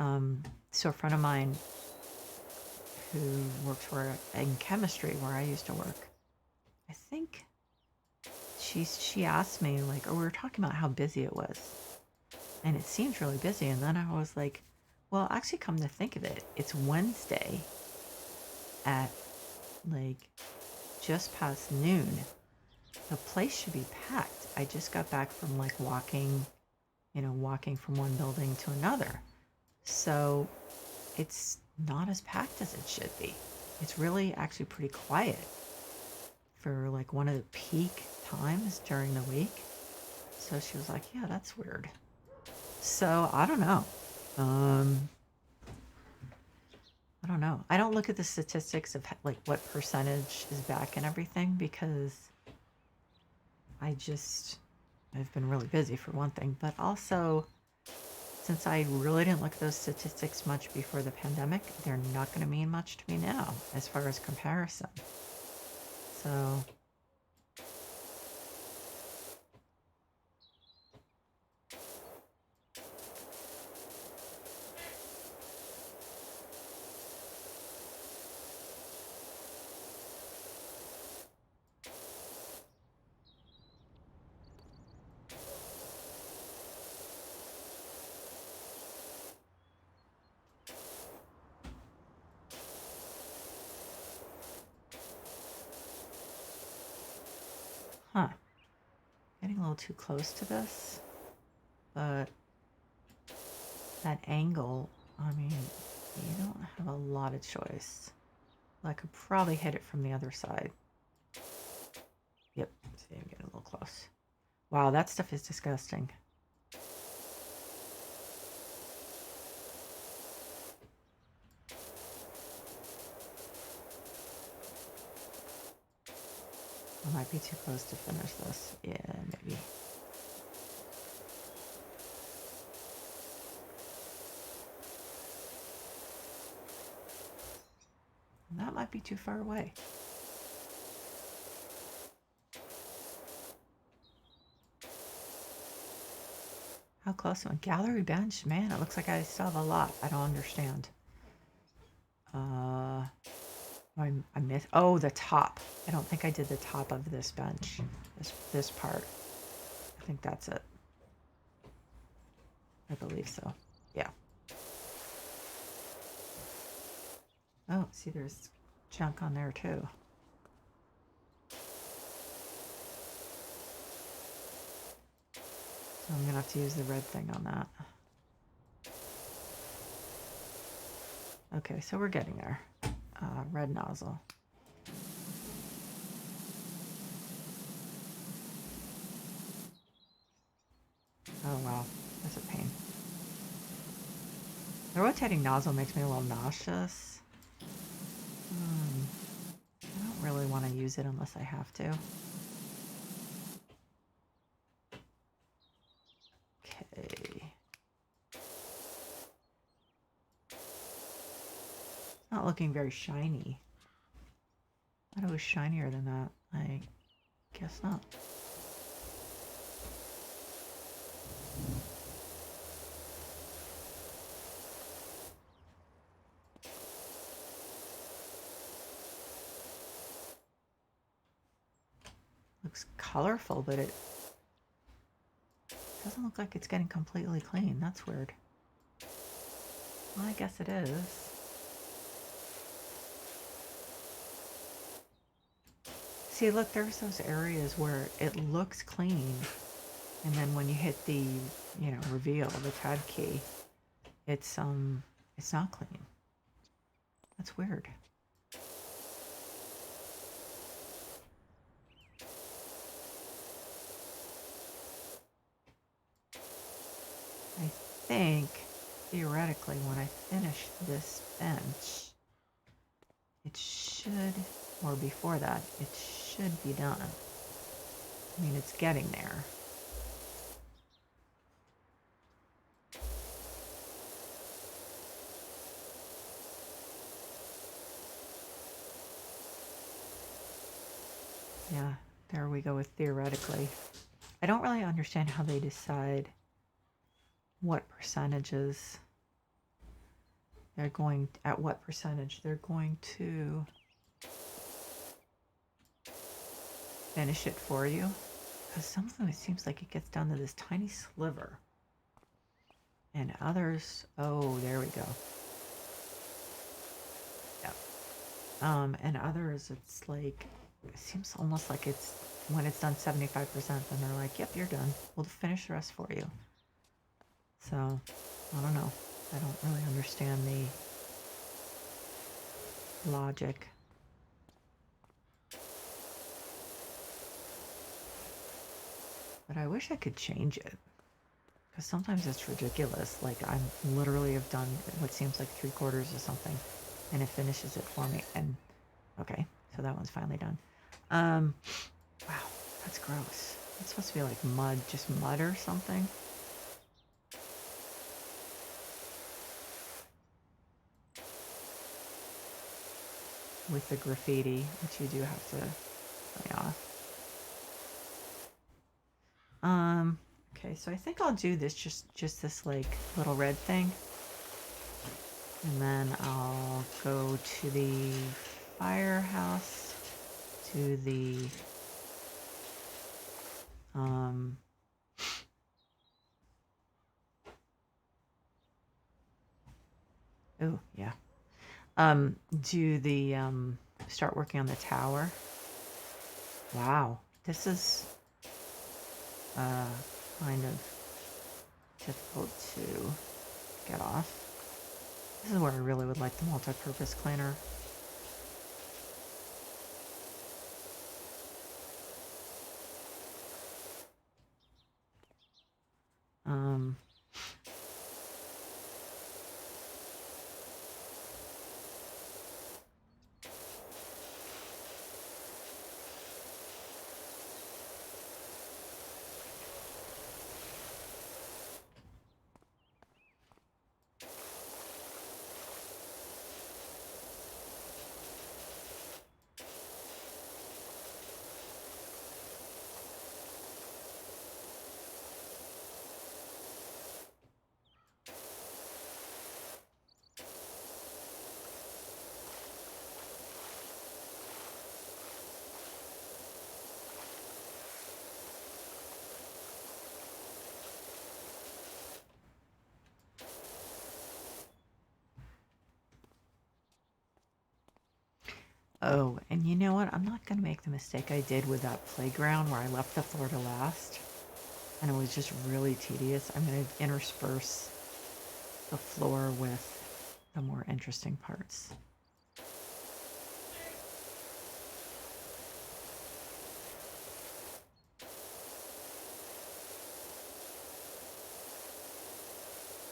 so a friend of mine who works in chemistry where I used to work, I think she asked me, like, or we were talking about how busy it was. And it seemed really busy. And then I was like, well, actually, come to think of it, it's Wednesday at like just past noon. The place should be packed. I just got back from like walking from one building to another. So it's not as packed as it should be. It's really actually pretty quiet for like one of the peak times during the week. So she was like, yeah, that's weird. So I don't know. I don't know. I don't look at the statistics of like what percentage is back and everything, because I've been really busy for one thing, but also since I really didn't look at those statistics much before the pandemic, they're not going to mean much to me now as far as comparison. So getting a little too close to this, but that angle, I mean, you don't have a lot of choice. I could probably hit it from the other side. Yep, see, I'm getting a little close. Wow, that stuff is disgusting. I might be too close to finish this. Yeah, maybe. That might be too far away. How How close am I? Gallery bench? Man, it looks like I still have a lot. I don't understand. I missed. Oh, the top. I don't think I did the top of this bench. This part. I think that's it. I believe so. Yeah. Oh, see, there's junk on there too. So I'm gonna have to use the red thing on that. Okay, so we're getting there. Red nozzle. Oh wow, that's a pain. The rotating nozzle makes me a little nauseous. I don't really want to use it unless I have to. Okay. Not looking very shiny. I thought it was shinier than that. I guess not. Looks colorful, but it doesn't look like it's getting completely clean. That's weird. Well, I guess it is. See, look, there's those areas where it looks clean, and then when you hit the, reveal, the tab key, it's not clean. That's weird. I think, theoretically, when I finish this bench, it should, or before that, it should be done. I mean, it's getting there. Yeah, there we go with theoretically. I don't really understand how they decide what percentages they're going, at what percentage they're going to finish it for you. Because some of them, it seems like it gets down to this tiny sliver. And others, oh, there we go. Yeah. And others, it's like, it seems almost like it's, when it's done 75%, then they're like, yep, you're done. We'll finish the rest for you. So, I don't know. I don't really understand the logic. But I wish I could change it. Because sometimes it's ridiculous. Like, I literally have done what seems like 3/4 of something, and it finishes it for me. And, okay, so that one's finally done. Wow, that's gross. It's supposed to be like mud, just mud or something. With the graffiti, which you do have to lay off. Okay, so I think I'll do this, just this like little red thing. And then I'll go to the firehouse, to the, oh, yeah. Do the, start working on the tower. Wow, this is, kind of difficult to get off. This is where I really would like the multi-purpose cleaner. Oh, and you know what? I'm not going to make the mistake I did with that playground where I left the floor to last. And it was just really tedious. I'm going to intersperse the floor with the more interesting parts.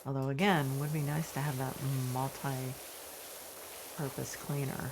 Although again, would be nice to have that multi-purpose cleaner.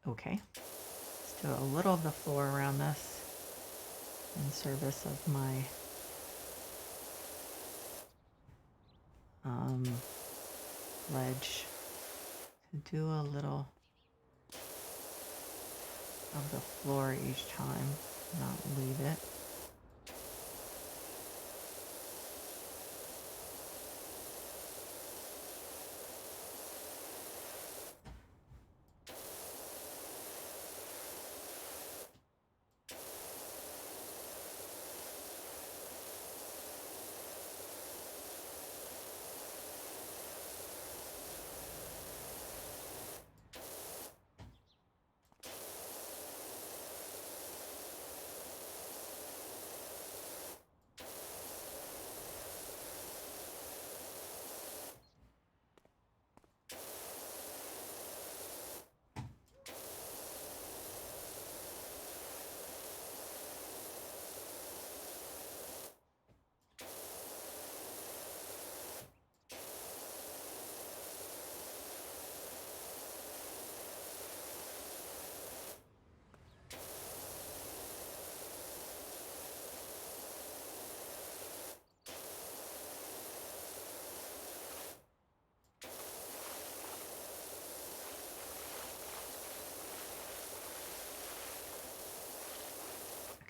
Okay, let's do a little of the floor around this in service of my ledge, to do a little of the floor each time, not leave it.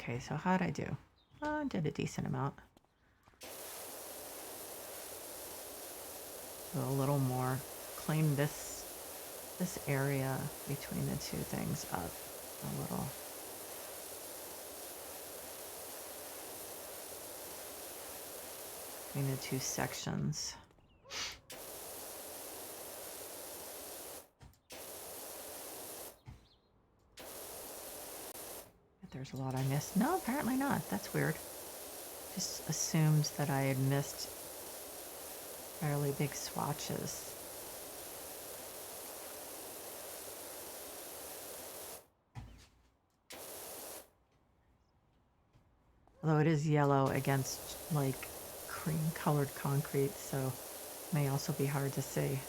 Okay, so how'd I do? I did a decent amount. So a little more. Clean this area between the two things up a little. Between the two sections. If there's a lot I missed. No, apparently not. That's weird. Just assumed that I had missed fairly big swatches. Although it is yellow against like cream colored concrete, so it may also be hard to see.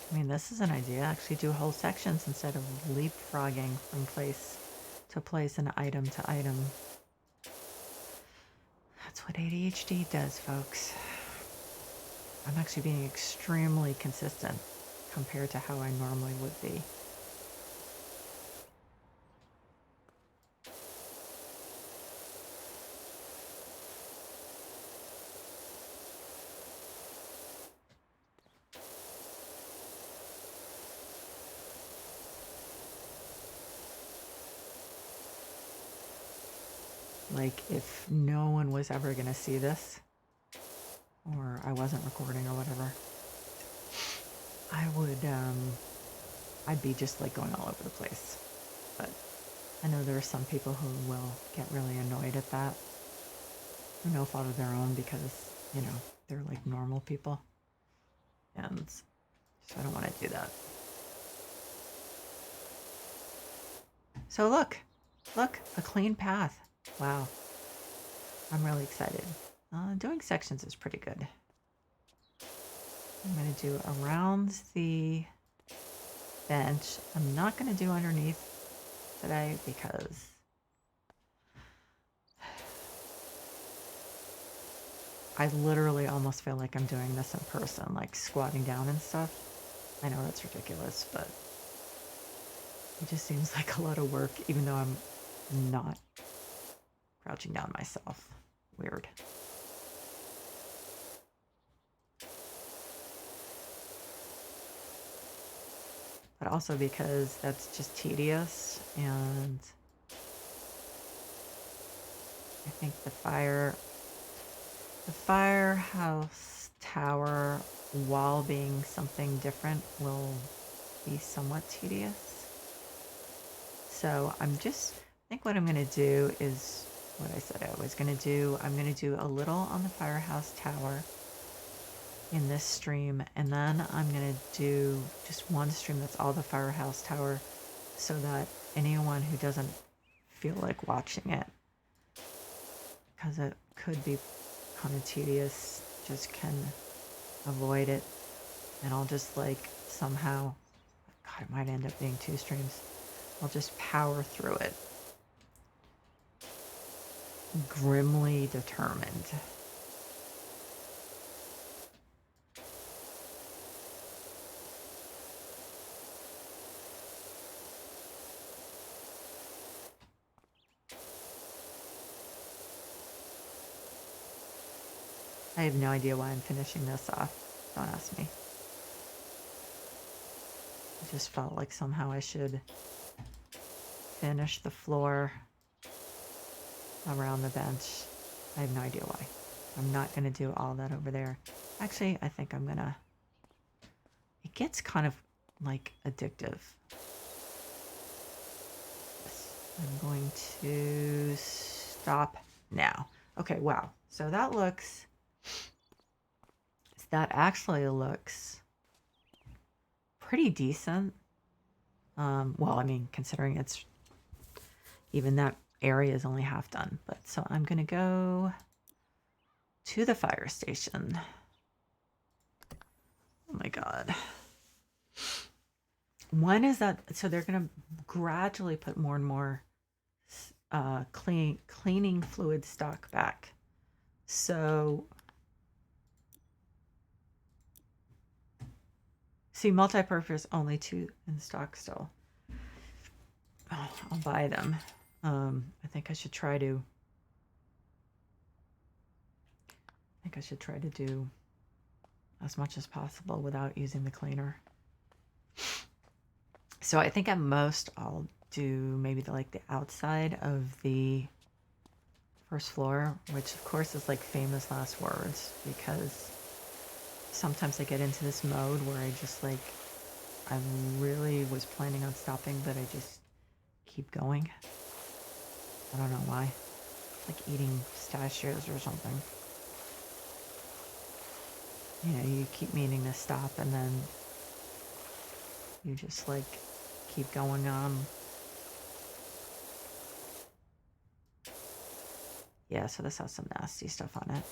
I mean, this is an idea. Actually do whole sections instead of leapfrogging from place to place and item to item. That's what ADHD does, folks. I'm actually being extremely consistent compared to how I normally would be. Like, if no one was ever going to see this, or I wasn't recording or whatever, I would, I'd be just like going all over the place. But I know there are some people who will get really annoyed at that. For no fault of their own, because, you know, they're like normal people. And so I don't want to do that. So look, a clean path. Wow. I'm really excited. Doing sections is pretty good. I'm going to do around the bench. I'm not going to do underneath today because I literally almost feel like I'm doing this in person, like squatting down and stuff. I know that's ridiculous, but it just seems like a lot of work, even though I'm not crouching down myself. Weird. But also because that's just tedious, and I think the firehouse tower, while being something different, will be somewhat tedious. So I think what I'm going to do is what I said I was going to do. I'm going to do a little on the firehouse tower in this stream, and then I'm going to do just one stream that's all the firehouse tower so that anyone who doesn't feel like watching it, because it could be kind of tedious, just can avoid it. And I'll just like somehow, God, it might end up being 2 streams. I'll just power through it. Grimly determined. I have no idea why I'm finishing this off. Don't ask me. I just felt like somehow I should finish the floor around the bench. I have no idea why. I'm not going to do all that over there. Actually, I think I'm going to... It gets kind of like addictive. I'm going to stop now. Okay, wow. So that actually looks pretty decent. Well, I mean, considering it's even that area is only half done. But so I'm going to go to the fire station. Oh my God. When is that? So they're going to gradually put more and more cleaning fluid stock back. So see, multi-purpose only 2 in stock still. Oh, I'll buy them. I think I should try to do as much as possible without using the cleaner. So I think at most I'll do maybe the outside of the first floor, which of course is like famous last words, because sometimes I get into this mode where I just like, I really was planning on stopping, but I just keep going. I don't know why. It's like eating pistachios or something. You know, you keep meaning to stop and then you just like keep going on. Yeah, so this has some nasty stuff on it,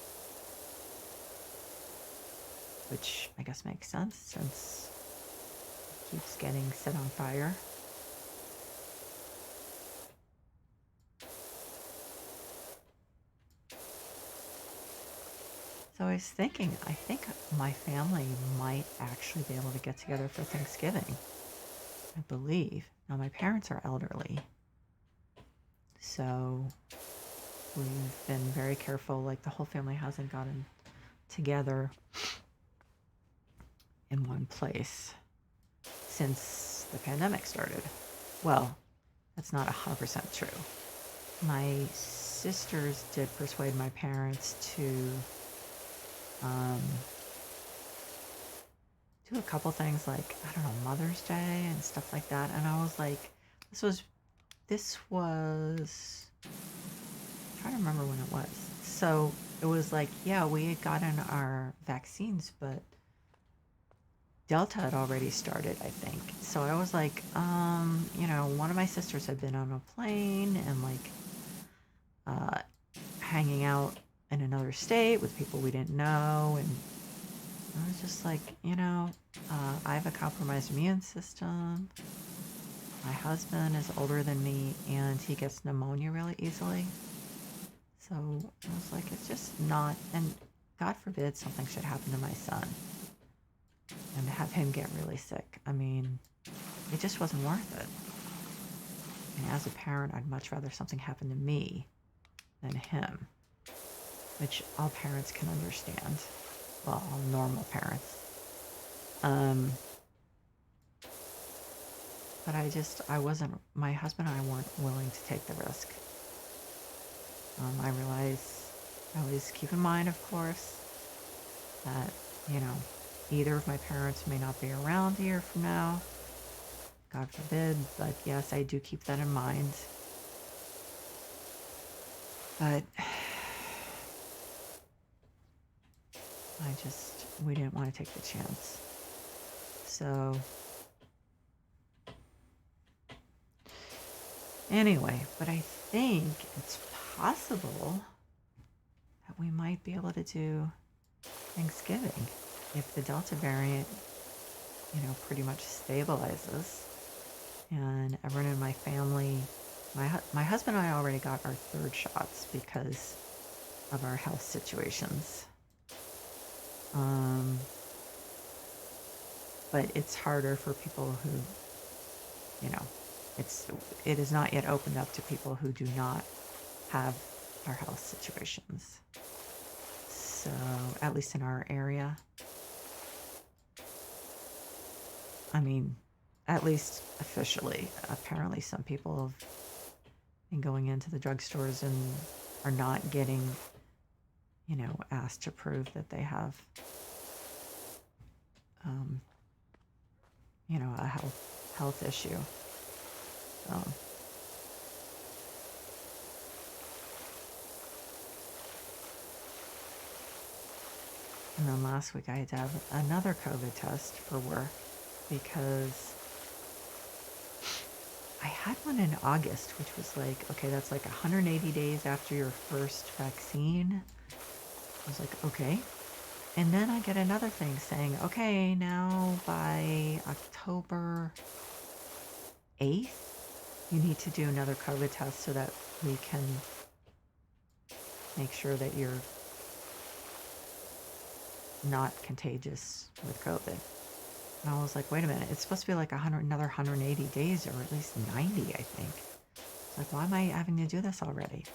which I guess makes sense since it keeps getting set on fire. So I was thinking, I think my family might actually be able to get together for Thanksgiving. I believe. Now my parents are elderly, so we've been very careful. Like the whole family hasn't gotten together in one place since the pandemic started. Well, that's not 100% true. My sisters did persuade my parents to do a couple things like, I don't know, Mother's Day and stuff like that. And I was like, this was, I'm trying to remember when it was. So it was like, yeah, we had gotten our vaccines, but Delta had already started, I think. So I was like, you know, one of my sisters had been on a plane and like, hanging out in another state with people we didn't know. And I was just like, I have a compromised immune system. My husband is older than me and he gets pneumonia really easily. So I was like, it's just not, and God forbid something should happen to my son and have him get really sick. I mean, it just wasn't worth it. And as a parent, I'd much rather something happen to me than him, which all parents can understand. Well, all normal parents. But I wasn't, my husband and I weren't willing to take the risk. I realize, I always keep in mind, of course, that, either of my parents may not be around a year from now, God forbid, but yes, I do keep that in mind. But we didn't want to take the chance. So, anyway, but I think it's possible that we might be able to do Thanksgiving if the Delta variant, pretty much stabilizes. And everyone in my family, my husband and I already got our third shots because of our health situations. But it's harder for people who, it is not yet opened up to people who do not have our health situations. So, at least in our area. I mean, at least officially. Apparently some people have been going into the drugstores and are not getting, asked to prove that they have, a health issue. And then last week I had to have another COVID test for work because I had one in August, which was like, okay, that's like 180 days after your first vaccine. I was like, okay. And then I get another thing saying, okay, now by October 8th, you need to do another COVID test so that we can make sure that you're not contagious with COVID. And I was like, wait a minute, it's supposed to be like another 180 days, or at least 90, I think. It's like, why am I having to do this already?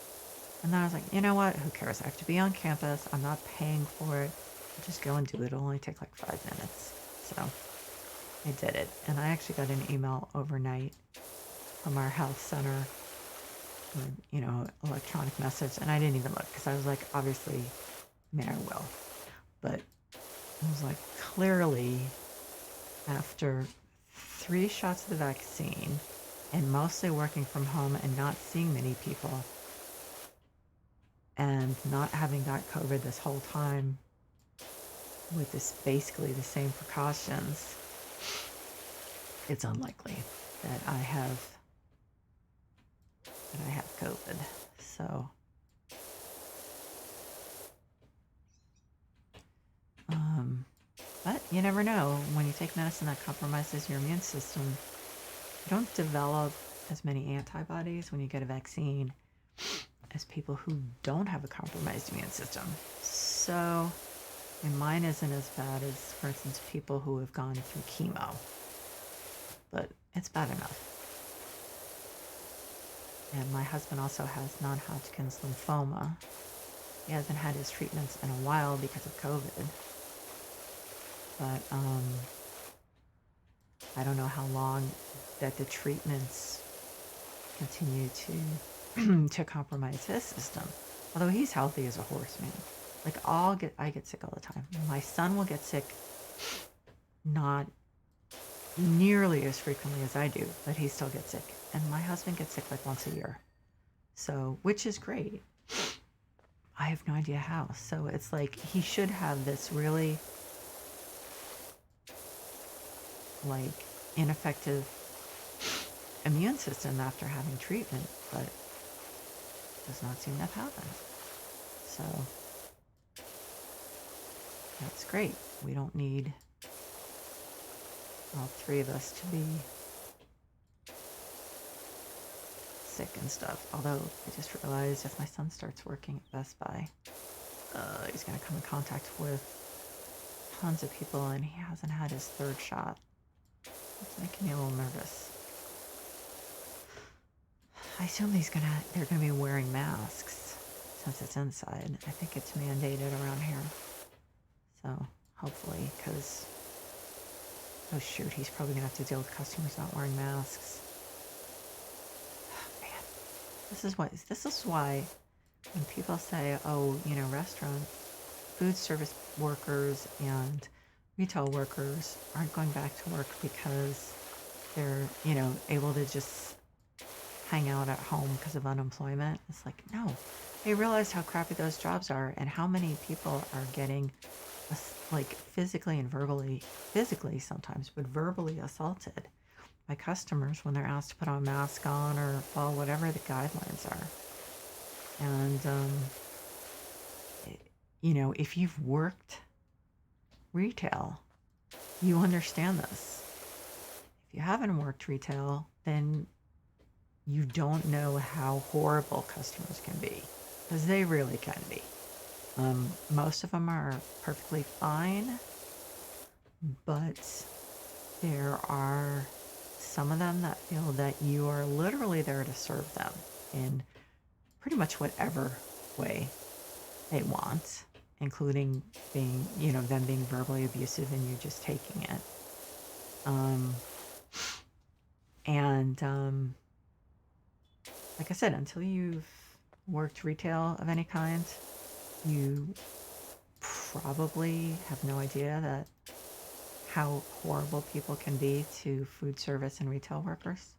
And then I was like, you know what? Who cares? I have to be on campus. I'm not paying for it. I'll just go and do it. It'll only take like 5 minutes. So I did it. And I actually got an email overnight from our health center with, electronic message. And I didn't even look because I was like, obviously, I will. But I was like, clearly, after 3 shots of the vaccine and mostly working from home and not seeing many people and not having got COVID this whole time with basically the same precautions, it's unlikely that I have COVID. So but you never know. When you take medicine that compromises your immune system, you don't develop as many antibodies when you get a vaccine as people who don't have a compromised immune system. So, and mine isn't as bad as, for instance, people who have gone through chemo. But it's bad enough. And my husband also has non-Hodgkin's lymphoma. He hasn't had his treatments in a while because of COVID. But I don't know how long that the treatments continue to compromise his system. Although he's healthy as a horse, man. Like I get sick all the time. My son will get sick, not nearly as frequently as I do, but he still gets sick. And my husband gets sick like once a year. So, which is great. I have no idea how. So it's like he should have this really like ineffective immune system after having treatment, but does not seem to have happened. So that's great. We don't need all three of us to be sick and stuff. Although I just realized if my son starts working at Best Buy, he's going to come in contact with tons of people, and he hasn't had his third shot. It's making me a little nervous. I assume they're gonna be wearing masks since it's inside. I think it's mandated around here. So hopefully, because oh shoot, he's probably gonna have to deal with customers not wearing masks. Oh, man, this is why when people say, oh, you know, restaurant, food service workers and retail workers aren't going back to work because they're, you know, able to just hang out at home because of unemployment. It's like, no, they realized how crappy those jobs are and how many people are getting like physically and physically sometimes, but verbally assaulted by customers when they're asked to put a mask on or follow whatever the guidelines are. And, you know, if you've worked retail, you understand this. If you haven't worked retail, then you don't know how horrible customers can be, because they really can be. Most of them are perfectly fine, but there are some of them that feel that you are literally there to serve them in pretty much whatever way they want, including being, you know, them being verbally abusive and you just taking it. Like I said, until you've worked retail of any kind, you probably have no idea that how horrible people can be to food service and retail workers.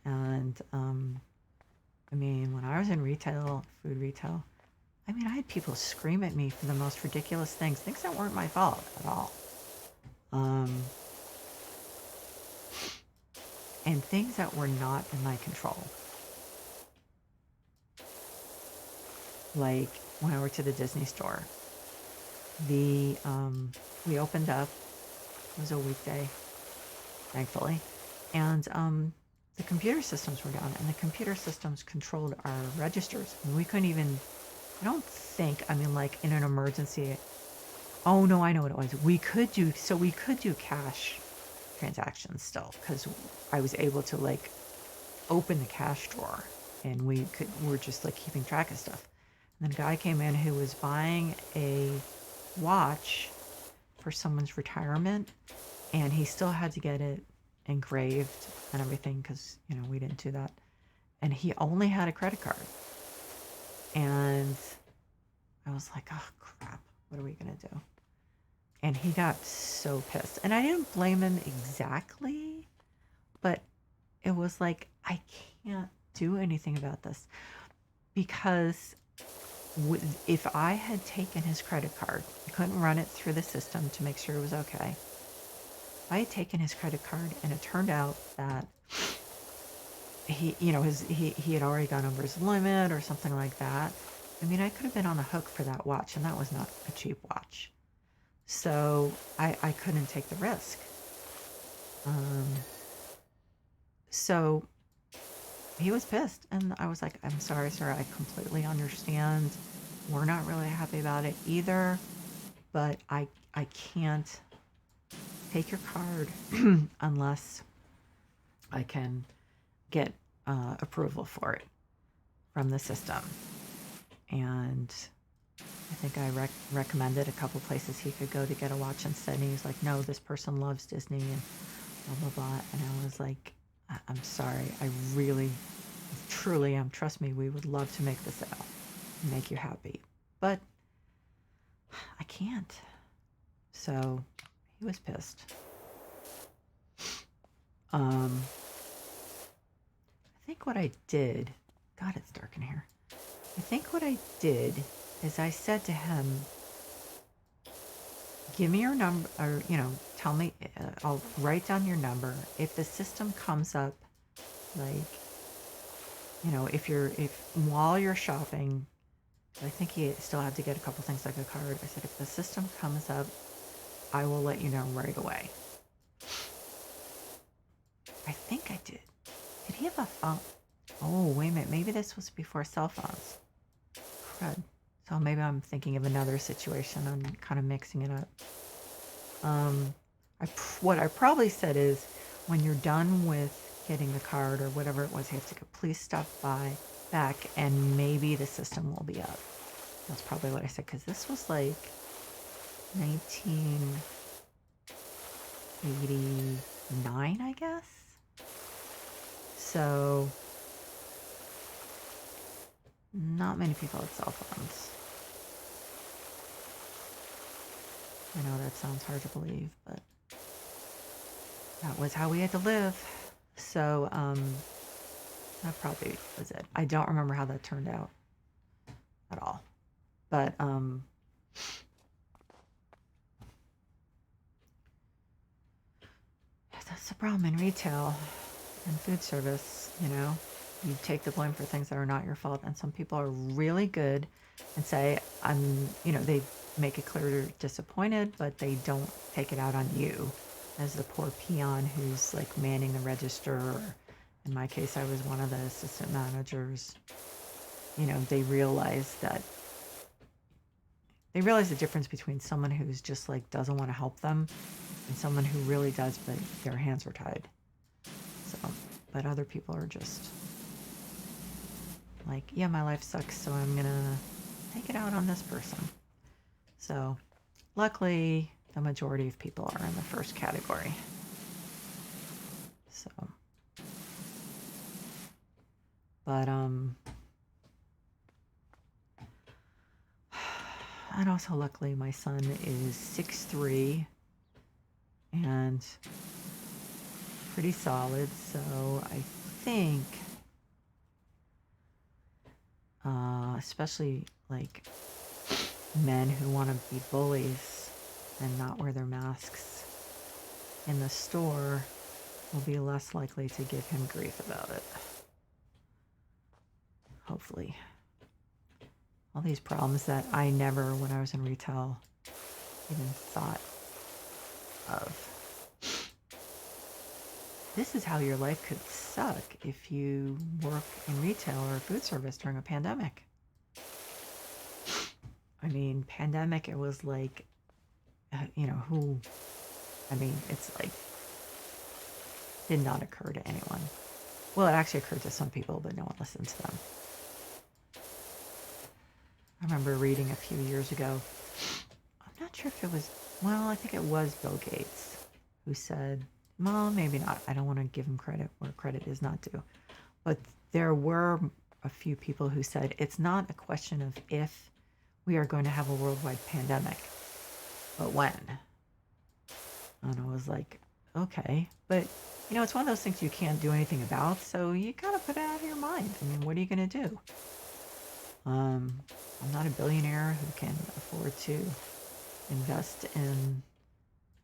And I mean, when I was in retail, food retail, I mean, I had people scream at me for the most ridiculous things that weren't my fault at all. And things that were not in my control. Like when I worked at the Disney store, we opened up, it was a weekday, thankfully, and the computer systems were down, and the computer systems controlled our registers. I mean, we couldn't even, I don't think, I mean, like in an emergency, oh no, I know what it was. We could do cash transactions still, because I was able to like open the cash drawer, and we're just like keeping track of stuff. And then a guy came in who was buying a watch for someone's retirement, and he still had to get it engraved and everything because, you know, we didn't do that. And he only had a credit card. And I was like, oh crap, what are we gonna do? And he got so pissed. And I didn't blame him exactly, but it was like, I can't do anything about this, because if I had taken his credit card, I couldn't run it through the system to make sure it was okay. If I had taken his credit card and it turned out that he, you know, he had already gone over his limit or something like that, I mean, I could have been on the hook for that watch, and that was not a cheap watch. So I couldn't take the risk. So he was pissed, and I was like, I'm sorry, sir, I completely understand. We're not really happy about it either, but I can't take your card unless I can get approval for it from the system. And I think I recommended a couple places he could go to get a watch instead, and he was like, no, this person loves Disney and blah, blah, blah. And I was like, I'm sorry, I really, truly am. Trust me, we would love to make the sale and make you happy. But I can't. So he was pissed. I think what I did, God, it's dark in here. I think what I did is I said to him, give me your number, or, you know, tell me, I'll write down your number. If the system comes up, like, you know, if while you're shopping, I think he still had to get a couple things like a card. I said, if the system comes up, I will let you know right away. I think I did. Did he have a phone? Oh, wait a minute. Maybe this was before cell phones. Crud. So maybe I'm thinking of another situation. I'm kind of mixing it up. What I probably said is, when you're done with getting the card or whatever it was, you have to go, please stop by back and maybe the system will be up. That's probably what I said, because this was like 1989, I guess. So not many people had cell phones. I know that sounds hard to believe, but that was how we had to live. So that probably was it. I don't remember how that turned out at all. But that's the problem in retail and food service. You take the blame for things that are not your fault, and some people are really good and say, they make it clear they're disappointed, but they don't take it out on you as the poor peon who's like manning the register. Or in my case, I was one of the assistant managers. They realize the difference between someone who's just like doesn't want to help them and someone who really does, but their hands are tied. So, but other people are just like, yeah, my life sucks, so I'm gonna take it out on this person. So luckily the majority of people are in the first category. So, but and also luckily my son is 6'3" and pretty solid, so I think especially like men who want to be bullies and not wear their masks in the store will be less likely to give him grief about it. Hopefully. All these problems that I never, when I was in retail, even thought of. This is how your life could suck if you work in retail or food service during a pandemic. I mean, pandemic, it was like, it's like, did not occur to anyone. Well, it actually occurred to some people, but no one listened to them. I remember reading a few years ago, I'm not sure if it was, I think it was Bill Gates who said, well, maybe not. I don't want to give him credit where credit is not due. But there were a few people who said it's not a question of if we are going to have a worldwide pandemic, but when. And I was like, okay. But, it's one of those things you can't do anything about, so you gotta put it out of your mind. I mean, what are you going to do? I'm not a billionaire who can afford to invest in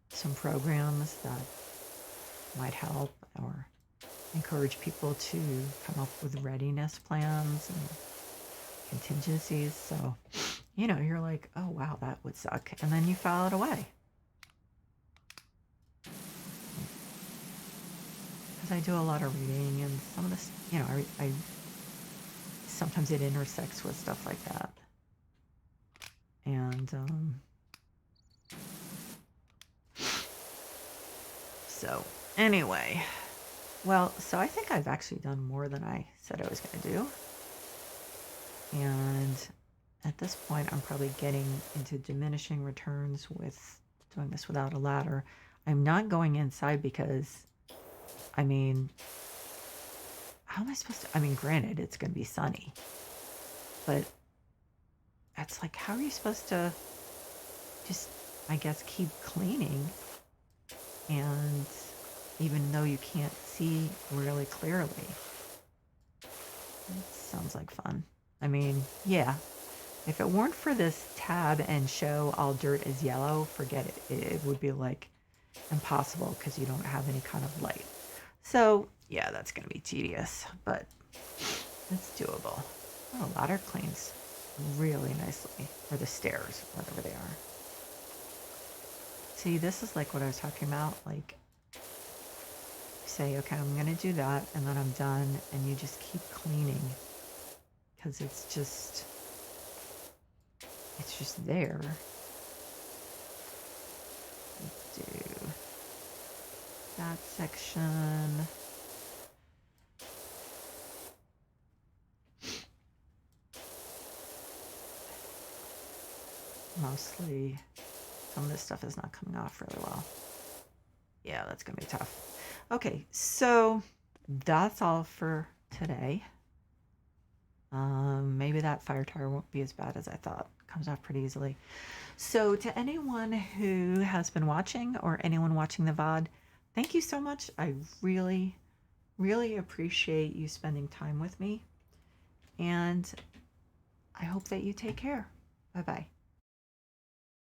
some programs that might help or encourage people to come up with readiness plans and contingencies. So, you're like, oh, wow, that would suck. And then you file it away. Because I do a lot of reading, and some of this, I sometimes it intersects with stuff like that. And so anyway, so I think I've actually done more than I said I was going to do. And at this point, I'm probably getting into diminishing returns with doing this without a ladder. I'm not going inside because, how am I supposed to? Granted, it's going to be sunny, but it's like, how are you supposed to just, I guess, keep cleaning? And even though you can't see really clearly, it sounds like fun. Yeah, if it weren't for this tab and show all dirt is yellow, forget it. It would be like impossible because you don't have any kind of light. So yeah, that's going to be tedious, but it's doable. Oh, ladder cleans really nicely, or the stairs, whatever they are. See, this is like what I was talking about. Like, say, okay, I'm gonna do that, and then I'm done, and you just keep cleaning because it's just there. Do that section. Mostly, some of this stuff is not coming off really well. Yeah, that's gonna be tough. Okay, so that's all for today. Maybe that fire tire won't be as bad as I thought. Comes off pretty easily. So to anyone who has been watching or anyone watching the VOD, thank you so much. I really, really appreciate you spending time with me. And I hope that you take care. Bye-bye.